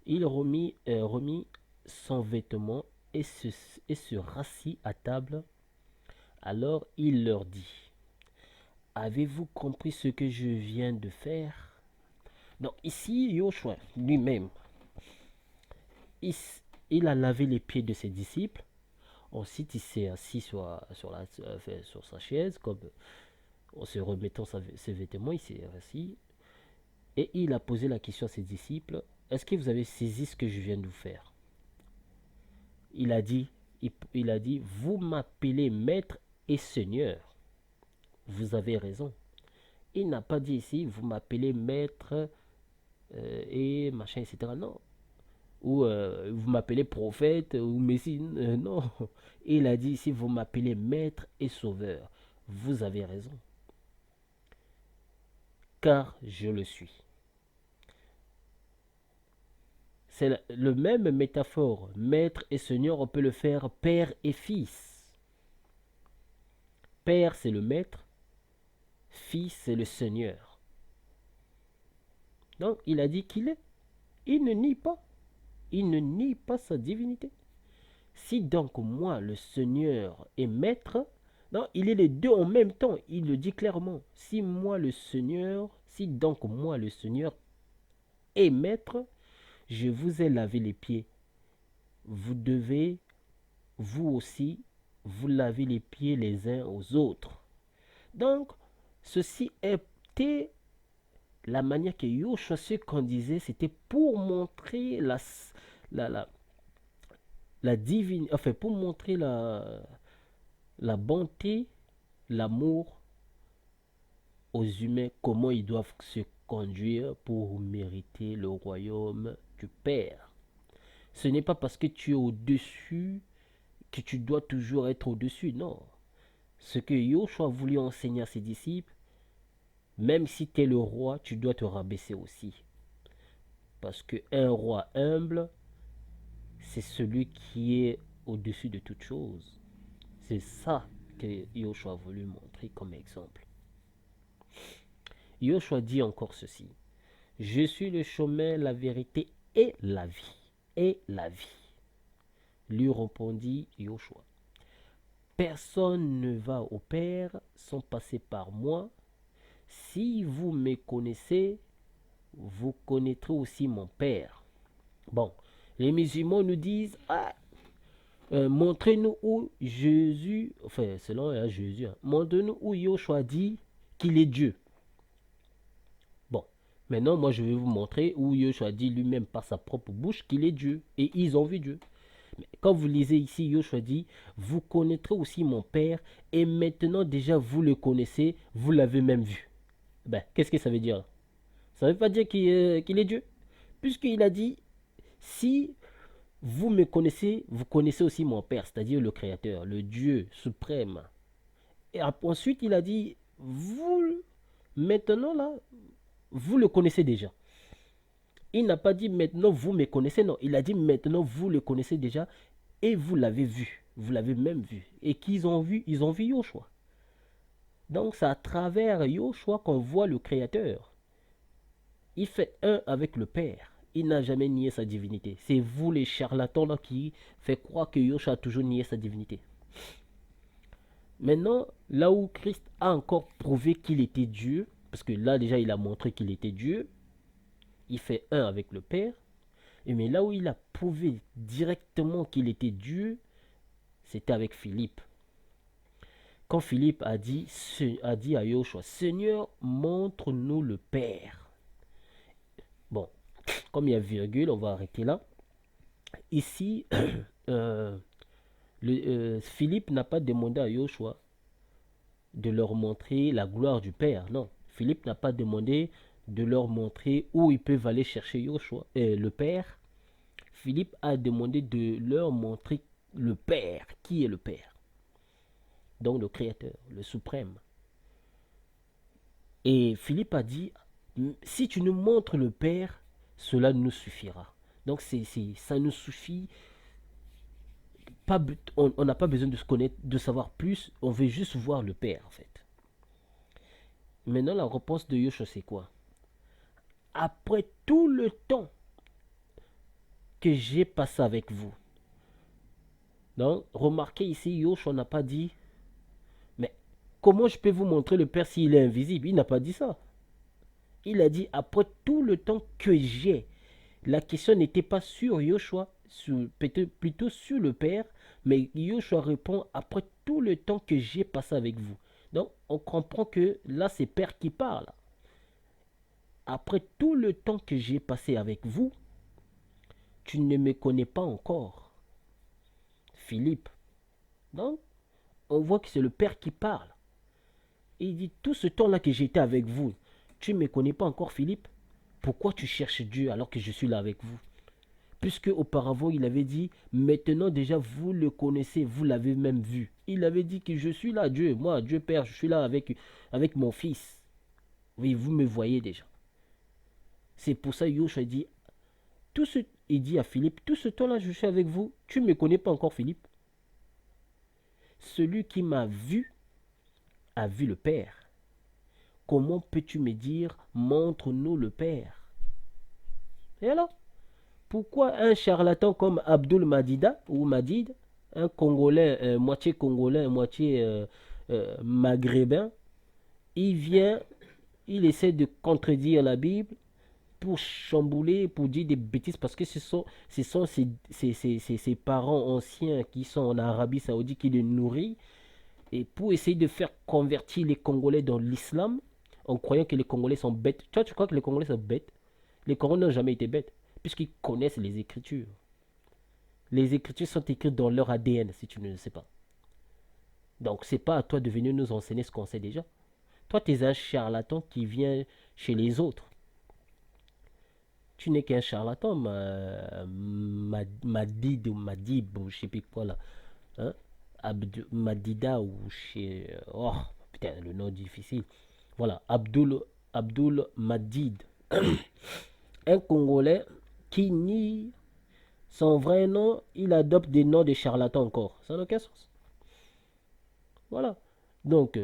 remit son vêtement et se rassit à table. Alors il leur dit, avez-vous compris ce que je viens de faire? Donc ici, Yoshua lui-même, il, il a lavé les pieds de ses disciples. Ensuite, il s'est assis sur sa chaise, comme en se remettant ses vêtements, il s'est assis. Et il a posé la question à ses disciples, est-ce que vous avez saisi ce que je viens de vous faire? Il a dit, il a dit, vous m'appelez maître et seigneur. Vous avez raison. Il n'a pas dit ici, vous m'appelez maître et machin, etc. Non. Ou vous m'appelez prophète ou messie. Non. Il a dit ici, vous m'appelez maître et sauveur. Vous avez raison. Car je le suis. C'est le même métaphore. Maître et seigneur, on peut le faire père et fils. Père, c'est le maître. Fils, c'est le seigneur. Donc, il a dit qu'il est. Il ne nie pas. Il ne nie pas sa divinité. Si donc moi, le Seigneur, est maître, non, il est les deux en même temps. Il le dit clairement. Si donc moi, le Seigneur, est maître, je vous ai lavé les pieds. Vous devez, vous aussi, vous laver les pieds les uns aux autres. Donc, ceci était la manière que Yoshua se conduisait, c'était pour montrer la, la, la divine, enfin pour montrer la bonté, l'amour aux humains, comment ils doivent se conduire pour mériter le royaume du Père. Ce n'est pas parce que tu es au-dessus que tu dois toujours être au-dessus, non. Ce que Yoshua a voulu enseigner à ses disciples, même si tu es le roi, tu dois te rabaisser aussi. Parce qu'un roi humble, c'est celui qui est au-dessus de toute chose. C'est ça que Yoshua a voulu montrer comme exemple. Yoshua dit encore ceci. Je suis le chemin, la vérité et la vie. Et la vie. Lui répondit Yoshua. Personne ne va au Père sans passer par moi. Si vous me connaissez, vous connaîtrez aussi mon Père. Bon, les musulmans nous disent, montrez-nous où Jésus, enfin selon Jésus, montrez-nous où Yoshua dit qu'il est Dieu. Bon, maintenant moi je vais vous montrer où Yoshua dit lui-même par sa propre bouche qu'il est Dieu. Et ils ont vu Dieu. Mais quand vous lisez ici, Yoshua dit, vous connaîtrez aussi mon Père, et maintenant déjà vous le connaissez, vous l'avez même vu. Ben, qu'est-ce que ça veut dire? Ça ne veut pas dire qu'il est Dieu. Puisqu'il a dit, si vous me connaissez, vous connaissez aussi mon Père, c'est-à-dire le Créateur, le Dieu suprême. Et ensuite, il a dit, vous, maintenant là, vous le connaissez déjà. Il n'a pas dit maintenant vous me connaissez, non. Il a dit maintenant vous le connaissez déjà et vous l'avez vu. Vous l'avez même vu. Et qu'ils ont vu, ils ont vu Yoshua. Donc c'est à travers Yoshua qu'on voit le Créateur. Il fait un avec le Père. Il n'a jamais nié sa divinité. C'est vous les charlatans là qui fait croire que Yoshua a toujours nié sa divinité. Maintenant, là où Christ a encore prouvé qu'il était Dieu, parce que là déjà il a montré qu'il était Dieu, il fait un avec le Père, mais là où il a prouvé directement qu'il était Dieu, c'était avec Philippe. Quand Philippe a dit à Yoshua, Seigneur, montre-nous le Père. Bon, comme il y a virgule, on va arrêter là. Ici, Philippe n'a pas demandé à Yoshua de leur montrer la gloire du Père. Non, Philippe n'a pas demandé de leur montrer où ils peuvent aller chercher Yoshua, le Père. Philippe a demandé de leur montrer le Père. Qui est le Père? Donc le Créateur, le Suprême. Et Philippe a dit, si tu nous montres le Père, cela nous suffira. Donc ça nous suffit. On n'a pas besoin de se connaître, de savoir plus. On veut juste voir le Père en fait. Maintenant la réponse de Yoshua c'est quoi? Après tout le temps que j'ai passé avec vous. Donc remarquez ici, Yoshua n'a pas dit, mais comment je peux vous montrer le Père s'il est invisible? Il n'a pas dit ça. Il a dit, après tout le temps que j'ai. La question n'était pas sur Yoshua, plutôt sur le Père, mais Yoshua répond, après tout le temps que j'ai passé avec vous. Donc, on comprend que là, c'est Père qui parle. Après tout le temps que j'ai passé avec vous, tu ne me connais pas encore. Philippe. Donc, on voit que c'est le Père qui parle. Et il dit, tout ce temps-là que j'étais avec vous, tu ne me connais pas encore, Philippe? Pourquoi tu cherches Dieu alors que je suis là avec vous? Puisque auparavant, il avait dit, maintenant déjà, vous le connaissez, vous l'avez même vu. Il avait dit que je suis là, Dieu, moi, Dieu Père, je suis là avec mon Fils. Oui, vous me voyez déjà. C'est pour ça que Yoshua dit, il dit à Philippe, tout ce temps-là, je suis avec vous, tu ne me connais pas encore, Philippe. Celui qui m'a vu a vu le Père. Comment peux-tu me dire, montre-nous le Père? Et alors, pourquoi un charlatan comme Abdul Madida ou Madid, un Congolais, moitié maghrébin, il vient, il essaie de contredire la Bible pour chambouler, pour dire des bêtises, parce que ce sont ses parents anciens qui sont en Arabie Saoudite qui le nourrissent, et pour essayer de faire convertir les Congolais dans l'islam. en croyant que les Congolais sont bêtes. Toi, tu crois que les Congolais sont bêtes? Les Congolais n'ont jamais été bêtes, puisqu'ils connaissent les Écritures. Les Écritures sont écrites dans leur ADN, si tu ne le sais pas. Donc, c'est pas à toi de venir nous enseigner ce qu'on sait déjà. Toi, tu es un charlatan qui vient chez les autres. Tu n'es qu'un charlatan, Madid ou Madib, ou je sais plus quoi là. Hein? Madida ou chez... Oh, putain, le nom est difficile. Voilà, Abdul Madid. Un Congolais qui nie son vrai nom, il adopte des noms de charlatans encore. Ça n'a aucun sens. Voilà. Donc,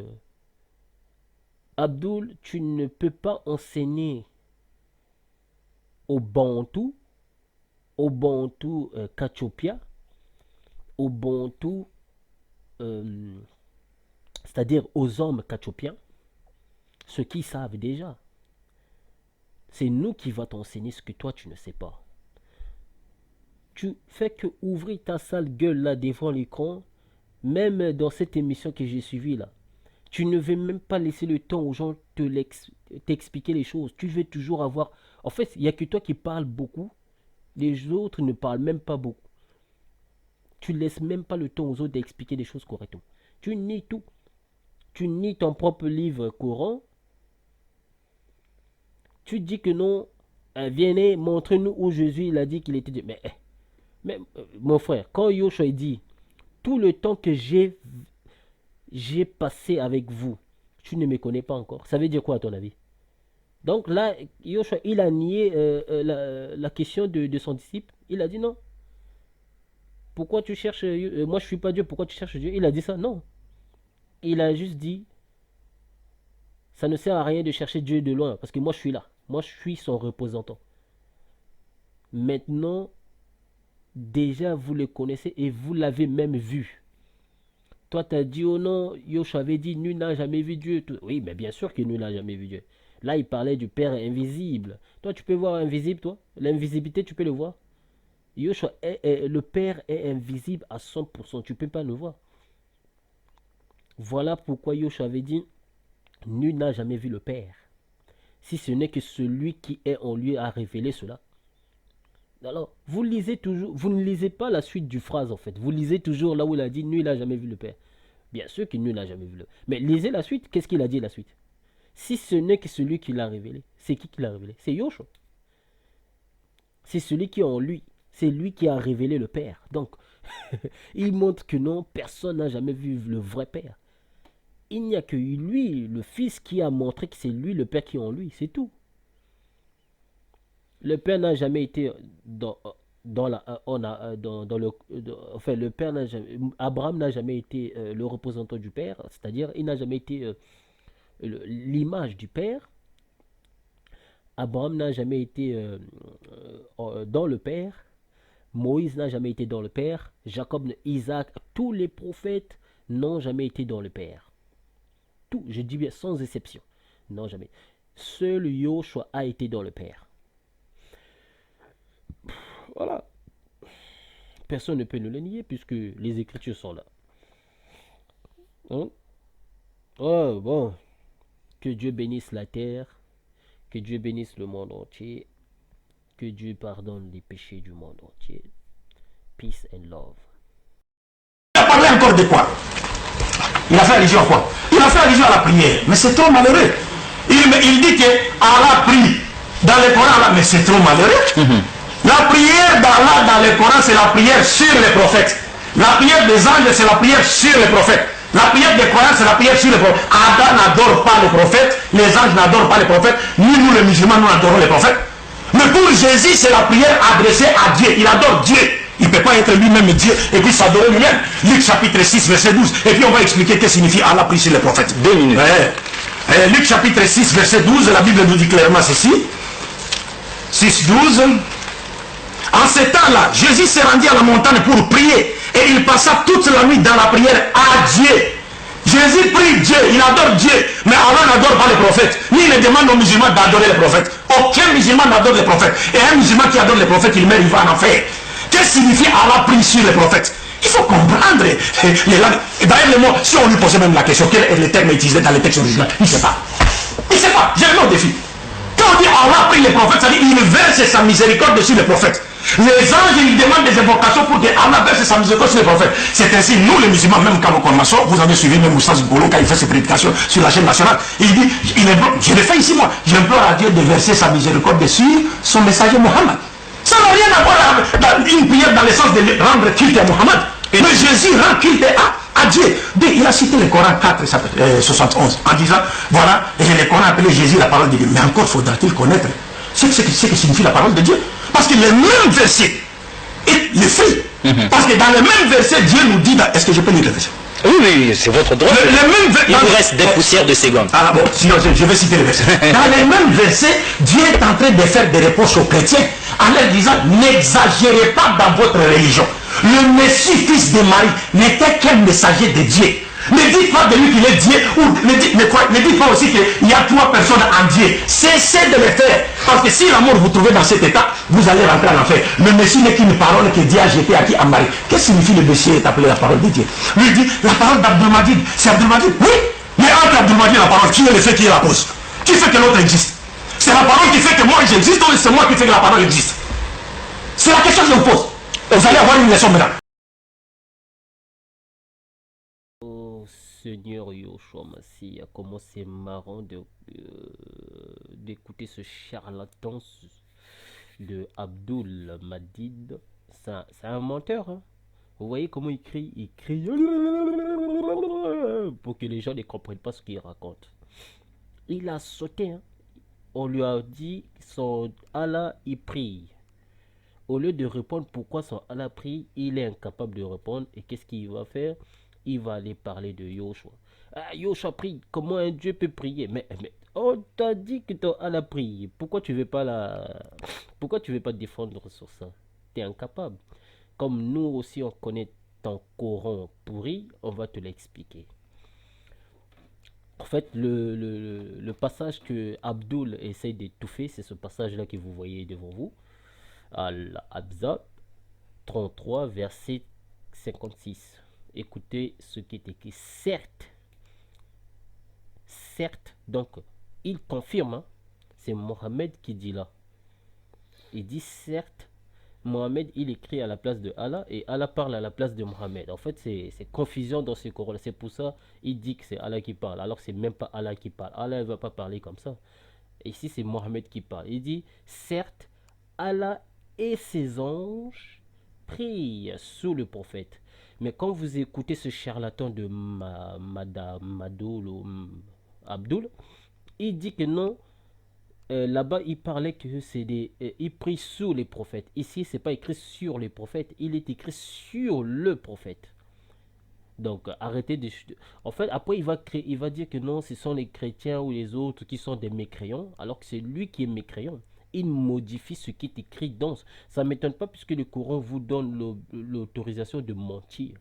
Abdul, tu ne peux pas enseigner au Bantou Kachopia, au Bantou, c'est-à-dire aux hommes Kachopiens, ceux qui savent déjà. C'est nous qui va t'enseigner ce que toi tu ne sais pas. Tu fais que ouvrir ta sale gueule là devant l'écran, même dans cette émission que j'ai suivie là. Tu ne veux même pas laisser le temps aux gens de t'expliquer les choses. Tu veux toujours avoir... En fait, il n'y a que toi qui parles beaucoup. Les autres ne parlent même pas beaucoup. Tu ne laisses même pas le temps aux autres d'expliquer les choses correctement. Tu nies tout. Tu nies ton propre livre Coran. Tu dis que non, venez, montre-nous où Jésus il a dit qu'il était Dieu. Mais mon frère, quand Yoshua dit, tout le temps que j'ai passé avec vous, tu ne me connais pas encore. Ça veut dire quoi à ton avis? Donc là, Yoshua, il a nié la question de son disciple. Il a dit non. Pourquoi tu cherches... moi, je ne suis pas Dieu, pourquoi tu cherches Dieu? Il a dit ça? Non. Il a juste dit, ça ne sert à rien de chercher Dieu de loin, parce que moi, je suis là. Moi, je suis son représentant. Maintenant, déjà, vous le connaissez et vous l'avez même vu. Toi, tu as dit, oh non, Yoshua avait dit, nul n'a jamais vu Dieu. Oui, mais bien sûr que nul n'a jamais vu Dieu. Là, il parlait du Père invisible. Toi, tu peux voir invisible, toi? L'invisibilité, tu peux le voir? Yoshua, le Père est invisible à 100%. Tu ne peux pas le voir. Voilà pourquoi Yoshua avait dit, nul n'a jamais vu le Père. Si ce n'est que celui qui est en lui a révélé cela. Alors, vous lisez toujours, vous ne lisez pas la suite du phrase en fait. Vous lisez toujours là où il a dit, nul n'a jamais vu le Père. Bien sûr que nul n'a jamais vu le Père. Mais lisez la suite, qu'est-ce qu'il a dit la suite? Si ce n'est que celui qui l'a révélé. C'est qui l'a révélé? C'est Yoshua. C'est celui qui est en lui. C'est lui qui a révélé le Père. Donc, il montre que non, personne n'a jamais vu le vrai Père. Il n'y a que lui, le Fils, qui a montré que c'est lui, le Père qui est en lui. C'est tout. Le Père n'a jamais été le Père n'a jamais, Abraham n'a jamais été le représentant du Père, c'est-à-dire il n'a jamais été l'image du Père. Abraham n'a jamais été dans le Père. Moïse n'a jamais été dans le Père. Jacob, Isaac, tous les prophètes n'ont jamais été dans le Père. Tout, je dis bien sans exception. Non, jamais. Seul Yoshua a été dans le Père. Voilà. Personne ne peut nous le nier puisque les Écritures sont là. Hein? Oh, bon. Que Dieu bénisse la terre. Que Dieu bénisse le monde entier. Que Dieu pardonne les péchés du monde entier. Peace and love. Il a parlé encore de quoi? Il a fait allusion à quoi? Il a fait allusion à la prière. Mais c'est trop malheureux. Il dit que Allah prie dans le Coran, là, mais c'est trop malheureux. La prière d'Allah dans le Coran, c'est la prière sur les prophètes. La prière des anges, c'est la prière sur les prophètes. La prière des croyants, c'est la prière sur les prophètes. Adam n'adore pas les prophètes, les anges n'adorent pas les prophètes, ni nous les musulmans, nous adorons les prophètes. Mais pour Jésus, c'est la prière adressée à Dieu. Il adore Dieu. Il ne peut pas être lui-même Dieu et puis s'adorer lui-même. Luc chapitre 6, verset 12. Et puis on va expliquer ce que signifie Allah prie sur les prophètes. 2 minutes. Luc chapitre 6, verset 12, la Bible nous dit clairement ceci. 6, 12. En ce temps-là, Jésus s'est rendu à la montagne pour prier. Et il passa toute la nuit dans la prière à Dieu. Jésus prie Dieu, il adore Dieu. Mais Allah n'adore pas les prophètes. Ni il ne demande aux musulmans d'adorer les prophètes. Aucun musulman n'adore les prophètes. Et un musulman qui adore les prophètes, il meurt, il va en enfer. Qu'est-ce que signifie Allah prie sur les prophètes? Il faut comprendre les langues. Et d'ailleurs, si on lui posait même la question, quel est le terme utilisé dans les textes originaux, il ne sait pas. Il ne sait pas, j'ai le nom au défi. Quand on dit Allah a pris les prophètes, ça dit il verse sa miséricorde sur les prophètes. Les anges, ils demandent des invocations pour que Allah verse sa miséricorde sur les prophètes. C'est ainsi, nous les musulmans, même quand nous commençons, vous avez suivi même Moussa Zibolo quand il fait ses prédications sur la chaîne nationale. Il dit, je le fais ici moi, j'implore à Dieu de verser sa miséricorde sur son messager Mohammed. Ça n'a rien à voir avec une prière dans le sens de rendre culte à Mohammed. Mais Jésus rend culte à Dieu. Il a cité le Coran 4, 71 en disant, voilà, et le Coran appelé Jésus la parole de Dieu. Mais encore faudra-t-il connaître ce que signifie la parole de Dieu. Parce que le même verset est le fait. Parce que dans le même verset, Dieu nous dit, est-ce que je peux lire le verset? Oui, c'est votre droit. Il vous reste des poussières de secondes. Ah bon, sinon je vais citer le verset. Dans le même verset, Dieu est en train de faire des reproches aux chrétiens en leur disant, n'exagérez pas dans votre religion. Le Messie, fils de Marie, n'était qu'un messager de Dieu. Ne dites pas de lui qu'il est Dieu, ou ne dites pas aussi qu'il y a 3 personnes en Dieu. Cessez de le faire. Parce que si l'amour vous trouvez dans cet état, vous allez rentrer en enfer. Le Messie n'est qu'une parole que Dieu a jetée à qui? À Marie. Qu'est-ce que signifie le Messie est appelé la parole de Dieu? Lui dit, la parole d'Abdelmadid, c'est Abdelmadid. Oui, mais entre Abdelmadid et la parole, qui est le fait, qui est la cause? Qui fait que l'autre existe? C'est la parole qui fait que moi j'existe, ou c'est moi qui fait que la parole existe? C'est la question que je vous pose. Vous allez avoir une leçon maintenant. Seigneur Yoshua Massia, comment c'est marrant d'écouter ce charlatan de Abdul Madid. C'est un menteur. Hein. Vous voyez comment il crie? Il crie pour que les gens ne comprennent pas ce qu'il raconte. Il a sauté. Hein. On lui a dit son Allah, il prie. Au lieu de répondre pourquoi son Allah prie, il est incapable de répondre. Et qu'est-ce qu'il va faire? Il va aller parler de Yoshua. Ah, Yoshua prie. Comment un Dieu peut prier? Mais on t'a dit que ton Allah prie. Pourquoi tu veux pas Pourquoi tu veux pas défendre sur ça? Tu es incapable. Comme nous aussi on connaît ton Coran pourri, on va te l'expliquer. En fait, le passage que Abdul essaye d'étouffer, c'est ce passage-là que vous voyez devant vous. Al-Abza 33, verset 56. Écoutez ce qui est écrit. Certes, donc il confirme, hein, c'est Mohammed qui dit là. Il dit certes, Mohammed il écrit à la place de Allah et Allah parle à la place de Mohammed. En fait, c'est confusion dans ce Coran. C'est pour ça il dit que c'est Allah qui parle, alors que c'est même pas Allah qui parle. Allah ne va pas parler comme ça. Et ici, c'est Mohammed qui parle. Il dit certes, Allah et ses anges prient sous le prophète. Mais quand vous écoutez ce charlatan de Abdul, il dit que non, là-bas il parlait que c'est il prie sous les prophètes. Ici, c'est pas écrit sur les prophètes, il est écrit sur le prophète. Donc arrêtez de... En fait, après il va dire que non, ce sont les chrétiens ou les autres qui sont des mécréants, alors que c'est lui qui est mécréant. Il modifie ce qui est écrit dans... Ça ne m'étonne pas puisque le Coran vous donne l'autorisation de mentir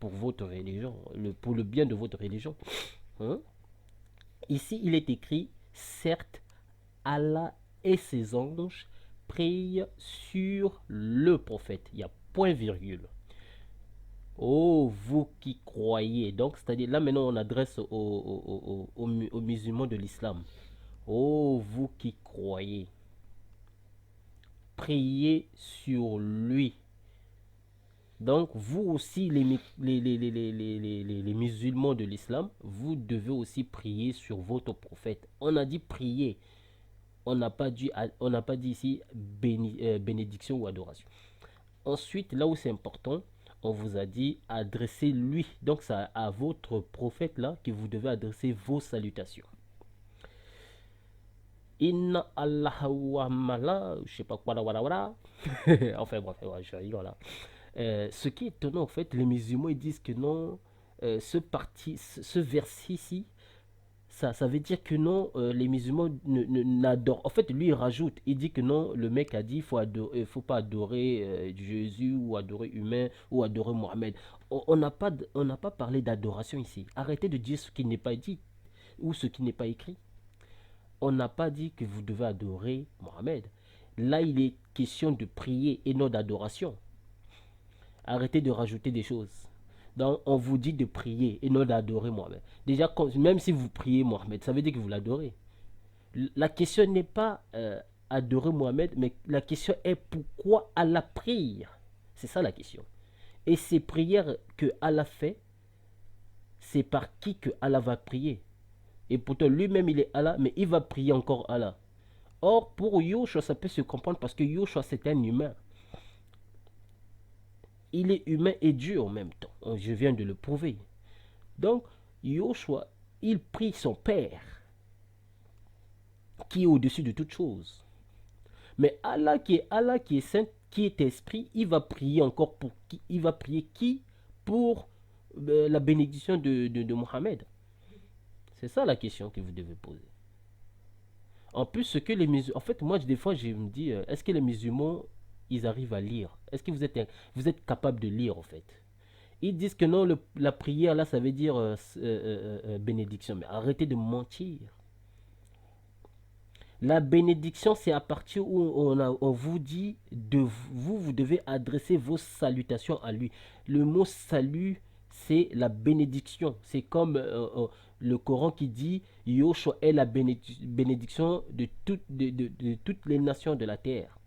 pour votre religion, pour le bien de votre religion. Hein? Ici, il est écrit, certes, Allah et ses anges prient sur le prophète. Il y a point virgule. Oh, vous qui croyez. Donc, c'est-à-dire, là maintenant, on adresse aux musulmans de l'islam. Oh, vous qui croyez. Priez sur lui. Donc, vous aussi, les musulmans de l'islam, vous devez aussi prier sur votre prophète. On a dit prier. On n'a pas dit ici bénédiction ou adoration. Ensuite, là où c'est important, on vous a dit adressez lui. Donc, c'est à votre prophète là que vous devez adresser vos salutations. Inna Allah wa mala, je sais pas quoi, voilà. Enfin, bref, je rigole là. Ce qui est étonnant, en fait, les musulmans ils disent que non, ce verset ici, ça veut dire que non, les musulmans n'adorent. En fait, lui il rajoute, il dit que non, le mec a dit il faut pas adorer Jésus ou adorer humain ou adorer Mohammed. On n'a pas parlé d'adoration ici. Arrêtez de dire ce qui n'est pas dit ou ce qui n'est pas écrit. On n'a pas dit que vous devez adorer Mohammed. Là, il est question de prier et non d'adoration. Arrêtez de rajouter des choses. Donc, on vous dit de prier et non d'adorer Mohammed. Déjà, même si vous priez Mohammed, ça veut dire que vous l'adorez. La question n'est pas adorer Mohamed, mais la question est pourquoi Allah prie. C'est ça la question. Et ces prières que Allah fait, c'est par qui que Allah va prier. Et pourtant, lui-même, il est Allah, mais il va prier encore Allah. Or, pour Yoshua, ça peut se comprendre parce que Yoshua, c'est un humain. Il est humain et Dieu en même temps. Je viens de le prouver. Donc, Yoshua, il prie son Père, qui est au-dessus de toute chose. Mais Allah, qui est saint, qui est esprit, il va prier encore pour qui? Il va prier qui? Pour la bénédiction de Mohammed. C'est ça la question que vous devez poser. En plus, ce que les musulmans... En fait, moi, des fois, je me dis, est-ce que les musulmans, ils arrivent à lire? Est-ce que vous êtes capable de lire, en fait? Ils disent que non, la prière, là, ça veut dire bénédiction. Mais arrêtez de mentir. La bénédiction, c'est à partir où on vous dit, vous devez adresser vos salutations à lui. Le mot salut, c'est la bénédiction. C'est comme le Coran qui dit, Yoshua est la bénédiction de toutes les nations de la terre.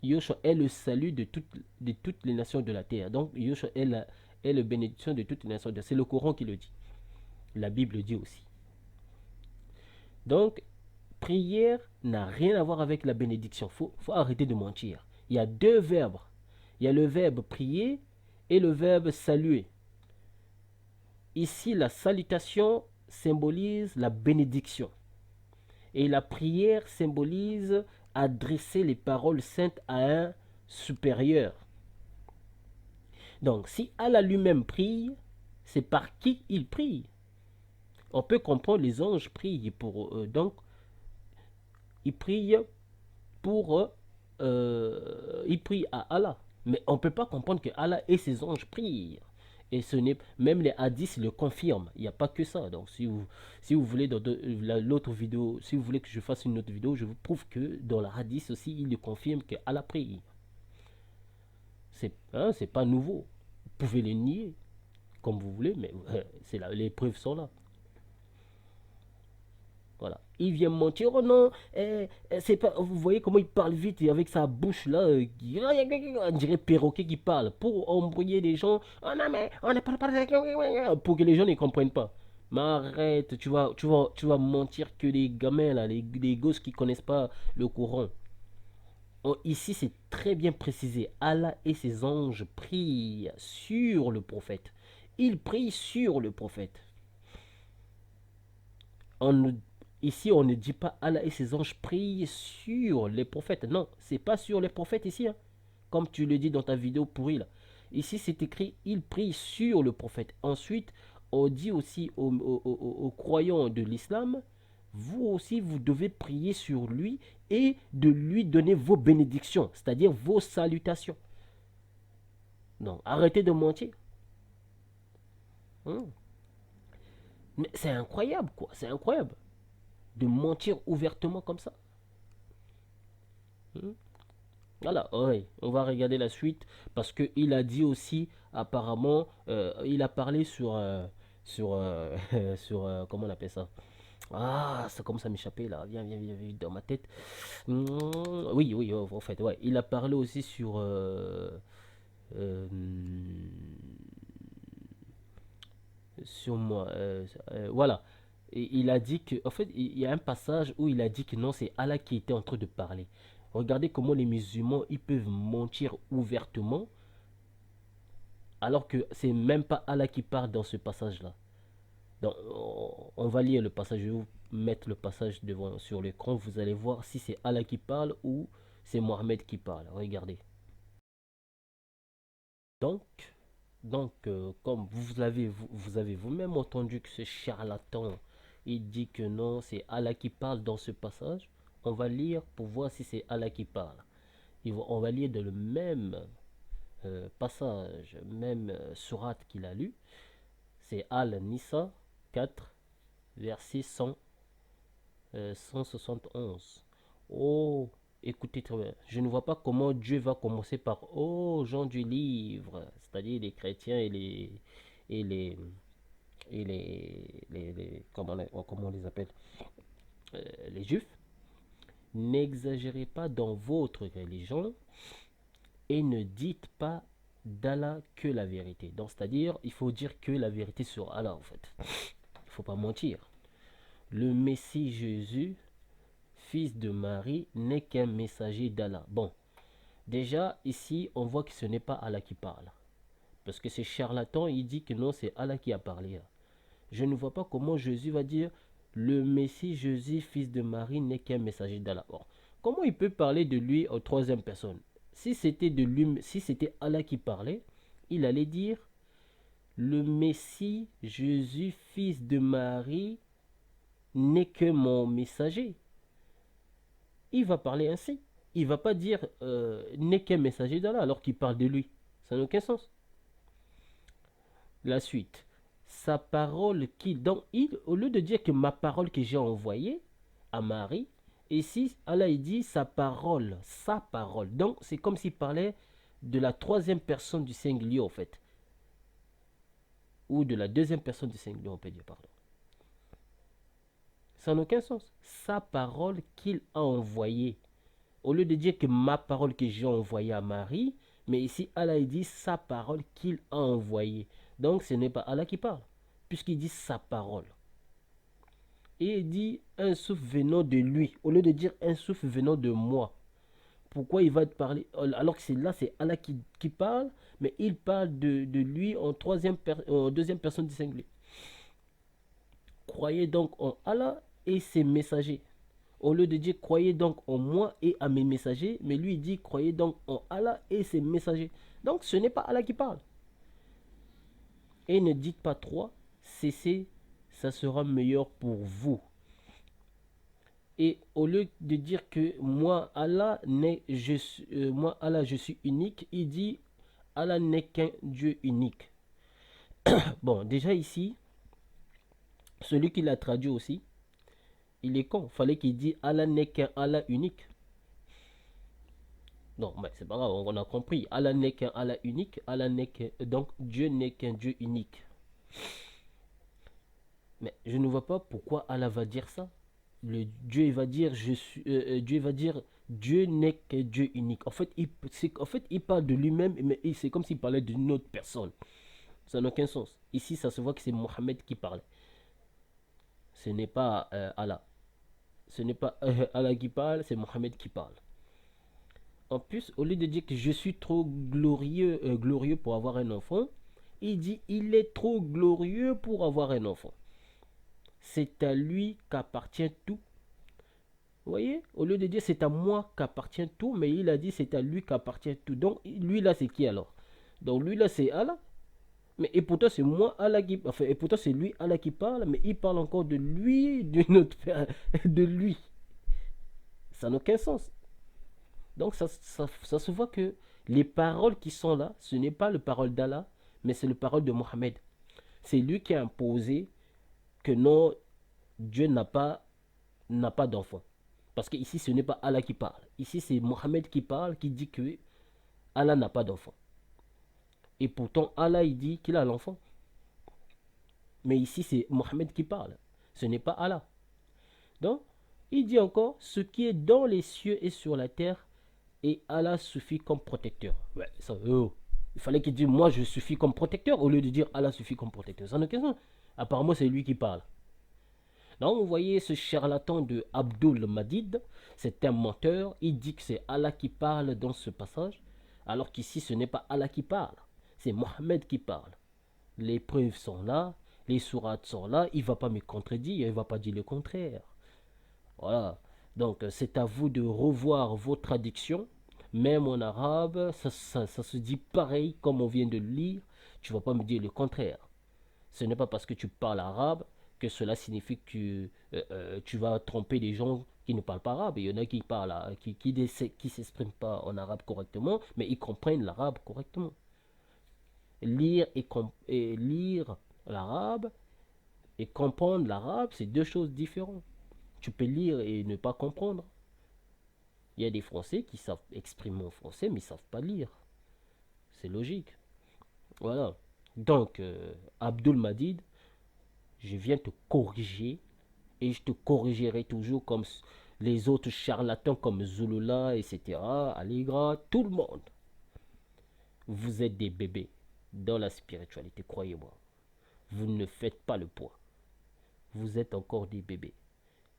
Yoshua est le salut de toutes les nations de la terre. Donc, Yoshua est la bénédiction de toutes les nations de la terre. C'est le Coran qui le dit. La Bible le dit aussi. Donc, prière n'a rien à voir avec la bénédiction. Faut arrêter de mentir. Il y a deux verbes. Il y a le verbe prier et le verbe saluer. Ici, la salutation symbolise la bénédiction. Et la prière symbolise adresser les paroles saintes à un supérieur. Donc, si Allah lui-même prie, c'est par qui il prie. On peut comprendre les anges prient pour donc ils prient pour ils prient à Allah. Mais on ne peut pas comprendre que Allah et ses anges prient. Et ce n'est même les hadiths le confirment. Il n'y a pas que ça. Donc si vous voulez dans l'autre vidéo, si vous voulez que je fasse une autre vidéo, je vous prouve que dans la hadith aussi, il le confirme que Allah prie. C'est pas nouveau. Vous pouvez le nier comme vous voulez, mais les preuves sont là. Voilà. Il vient mentir, oh non, c'est pas, vous voyez comment il parle vite et avec sa bouche là, on dirait perroquet qui parle pour embrouiller les gens. Oh non, mais on ne parle pas pour que les gens ne comprennent pas. Mais arrête, tu vas mentir que les gamins là, les gosses qui connaissent pas le Coran. Oh, ici, c'est très bien précisé. Allah et ses anges prient sur le prophète. Ils prient sur le prophète. Ici, on ne dit pas Allah et ses anges prient sur les prophètes. Non, c'est pas sur les prophètes ici. Hein. Comme tu le dis dans ta vidéo pourrie là. Ici, c'est écrit il prie sur le prophète. Ensuite, on dit aussi aux croyants de l'islam, vous aussi, vous devez prier sur lui et de lui donner vos bénédictions, c'est-à-dire vos salutations. Non, arrêtez de mentir. Mais c'est incroyable, quoi. C'est incroyable de mentir ouvertement comme ça. Voilà, ouais, on va regarder la suite parce que il a dit aussi apparemment, il a parlé sur comment on appelle ça? Ah, ça commence à m'échapper là. Viens dans ma tête. Oui, oui, en fait, ouais, il a parlé aussi euh, sur moi. Voilà. Et il a dit que, en fait, il y a un passage où il a dit que non, c'est Allah qui était en train de parler. Regardez comment les musulmans, ils peuvent mentir ouvertement, alors que c'est même pas Allah qui parle dans ce passage-là. Donc, on va lire le passage, je vais vous mettre le passage devant sur l'écran, vous allez voir si c'est Allah qui parle ou c'est Mohamed qui parle. Regardez. Donc, comme vous avez vous-même entendu que ce charlatan, il dit que non, c'est Allah qui parle dans ce passage. On va lire pour voir si c'est Allah qui parle. On va lire dans le même passage, même sourate qu'il a lu. C'est Al-Nisa 4, verset 171. Oh, écoutez très bien. Je ne vois pas comment Dieu va commencer par oh, gens du livre, c'est-à-dire les chrétiens et les comment on les appelle, les juifs, n'exagérez pas dans votre religion et ne dites pas d'Allah que la vérité. Donc, c'est-à-dire, il faut dire que la vérité sur Allah, en fait. Il ne faut pas mentir. Le Messie Jésus, fils de Marie, n'est qu'un messager d'Allah. Bon, déjà, ici, on voit que ce n'est pas Allah qui parle. Parce que c'est charlatan, il dit que non, c'est Allah qui a parlé. Je ne vois pas comment Jésus va dire le Messie Jésus, fils de Marie, n'est qu'un messager d'Allah. Bon, comment il peut parler de lui en troisième personne? Si c'était de lui, si c'était Allah qui parlait, il allait dire le Messie Jésus, fils de Marie, n'est que mon messager. Il va parler ainsi. Il va pas dire n'est qu'un messager d'Allah alors qu'il parle de lui. Ça n'a aucun sens. La suite. Sa parole qui, donc, au lieu de dire que ma parole que j'ai envoyée à Marie, ici, Allah il dit sa parole, sa parole. Donc, c'est comme s'il parlait de la troisième personne du singulier, en fait. Ou de la deuxième personne du singulier, on peut dire, pardon. Ça n'a aucun sens. Sa parole qu'il a envoyée. Au lieu de dire que ma parole que j'ai envoyée à Marie, mais ici, Allah il dit sa parole qu'il a envoyée. Donc, ce n'est pas Allah qui parle, puisqu'il dit sa parole. Et il dit un souffle venant de lui, au lieu de dire un souffle venant de moi. Pourquoi il va te parler alors que c'est là, c'est Allah qui parle, mais il parle de lui en deuxième personne du singulier. Croyez donc en Allah et ses messagers. Au lieu de dire croyez donc en moi et à mes messagers, mais lui il dit croyez donc en Allah et ses messagers. Donc ce n'est pas Allah qui parle. Et ne dites pas trop, cessez, ça sera meilleur pour vous. Et au lieu de dire que moi Allah je suis unique, il dit Allah n'est qu'un Dieu unique. Bon, déjà ici, celui qui l'a traduit aussi, il est con. Il fallait qu'il dise Allah n'est qu'un Allah unique. Non, mais c'est pas grave, on a compris. Allah n'est qu'un Allah unique. Allah n'est qu'un, donc Dieu n'est qu'un Dieu unique. Mais je ne vois pas pourquoi Allah va dire ça. Le Dieu va dire Dieu va dire Dieu n'est qu'un Dieu unique. En fait, il parle de lui-même, mais c'est comme s'il parlait d'une autre personne. Ça n'a aucun sens. Ici, ça se voit que c'est Mohammed qui parle. Ce n'est pas Allah. Ce n'est pas Allah qui parle, c'est Mohammed qui parle. En plus, au lieu de dire que je suis trop glorieux pour avoir un enfant, il dit il est trop glorieux pour avoir un enfant. C'est à lui qu'appartient tout. Vous voyez, au lieu de dire c'est à moi qu'appartient tout, mais il a dit c'est à lui qu'appartient tout. Donc lui là c'est qui alors? Donc lui là c'est Allah. Mais et pourtant c'est moi Allah qui, enfin et pourtant c'est lui Allah qui parle, mais il parle encore de lui, d'une autre, de lui. Ça n'a aucun sens. Donc ça se voit que les paroles qui sont là, ce n'est pas les paroles d'Allah, mais c'est les paroles de Mohammed. C'est lui qui a imposé que non, Dieu n'a pas d'enfant. Parce que ici, ce n'est pas Allah qui parle. Ici, c'est Mohammed qui parle, qui dit que Allah n'a pas d'enfant. Et pourtant, Allah, il dit qu'il a l'enfant. Mais ici, c'est Mohammed qui parle. Ce n'est pas Allah. Donc, il dit encore, ce qui est dans les cieux et sur la terre, et Allah suffit comme protecteur. Ouais, ça, il fallait qu'il dise, moi, je suffis comme protecteur, au lieu de dire Allah suffit comme protecteur. Ça n'a aucun sens. Apparemment, c'est lui qui parle. Donc, vous voyez ce charlatan de Abdul Madid, c'est un menteur. Il dit que c'est Allah qui parle dans ce passage, alors qu'ici, ce n'est pas Allah qui parle. C'est Mohammed qui parle. Les preuves sont là, les sourates sont là. Il ne va pas me contredire, il ne va pas dire le contraire. Voilà. Donc, c'est à vous de revoir vos traductions. Même en arabe, ça se dit pareil comme on vient de le lire. Tu ne vas pas me dire le contraire. Ce n'est pas parce que tu parles arabe que cela signifie que tu vas tromper les gens qui ne parlent pas arabe. Il y en a qui parlent, qui s'expriment pas en arabe correctement, mais ils comprennent l'arabe correctement. Lire lire l'arabe et comprendre l'arabe, c'est deux choses différentes. Tu peux lire et ne pas comprendre. Il y a des Français qui savent exprimer en français, mais ils ne savent pas lire. C'est logique. Voilà. Donc, Abdul Madid, je viens te corriger Et je te corrigerai toujours comme les autres charlatans comme Zulula, etc., Allegra, tout le monde. Vous êtes des bébés dans la spiritualité, croyez-moi. Vous ne faites pas le poids. Vous êtes encore des bébés.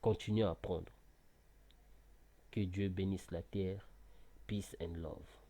Continuez à apprendre. Que Dieu bénisse la terre. Peace and love.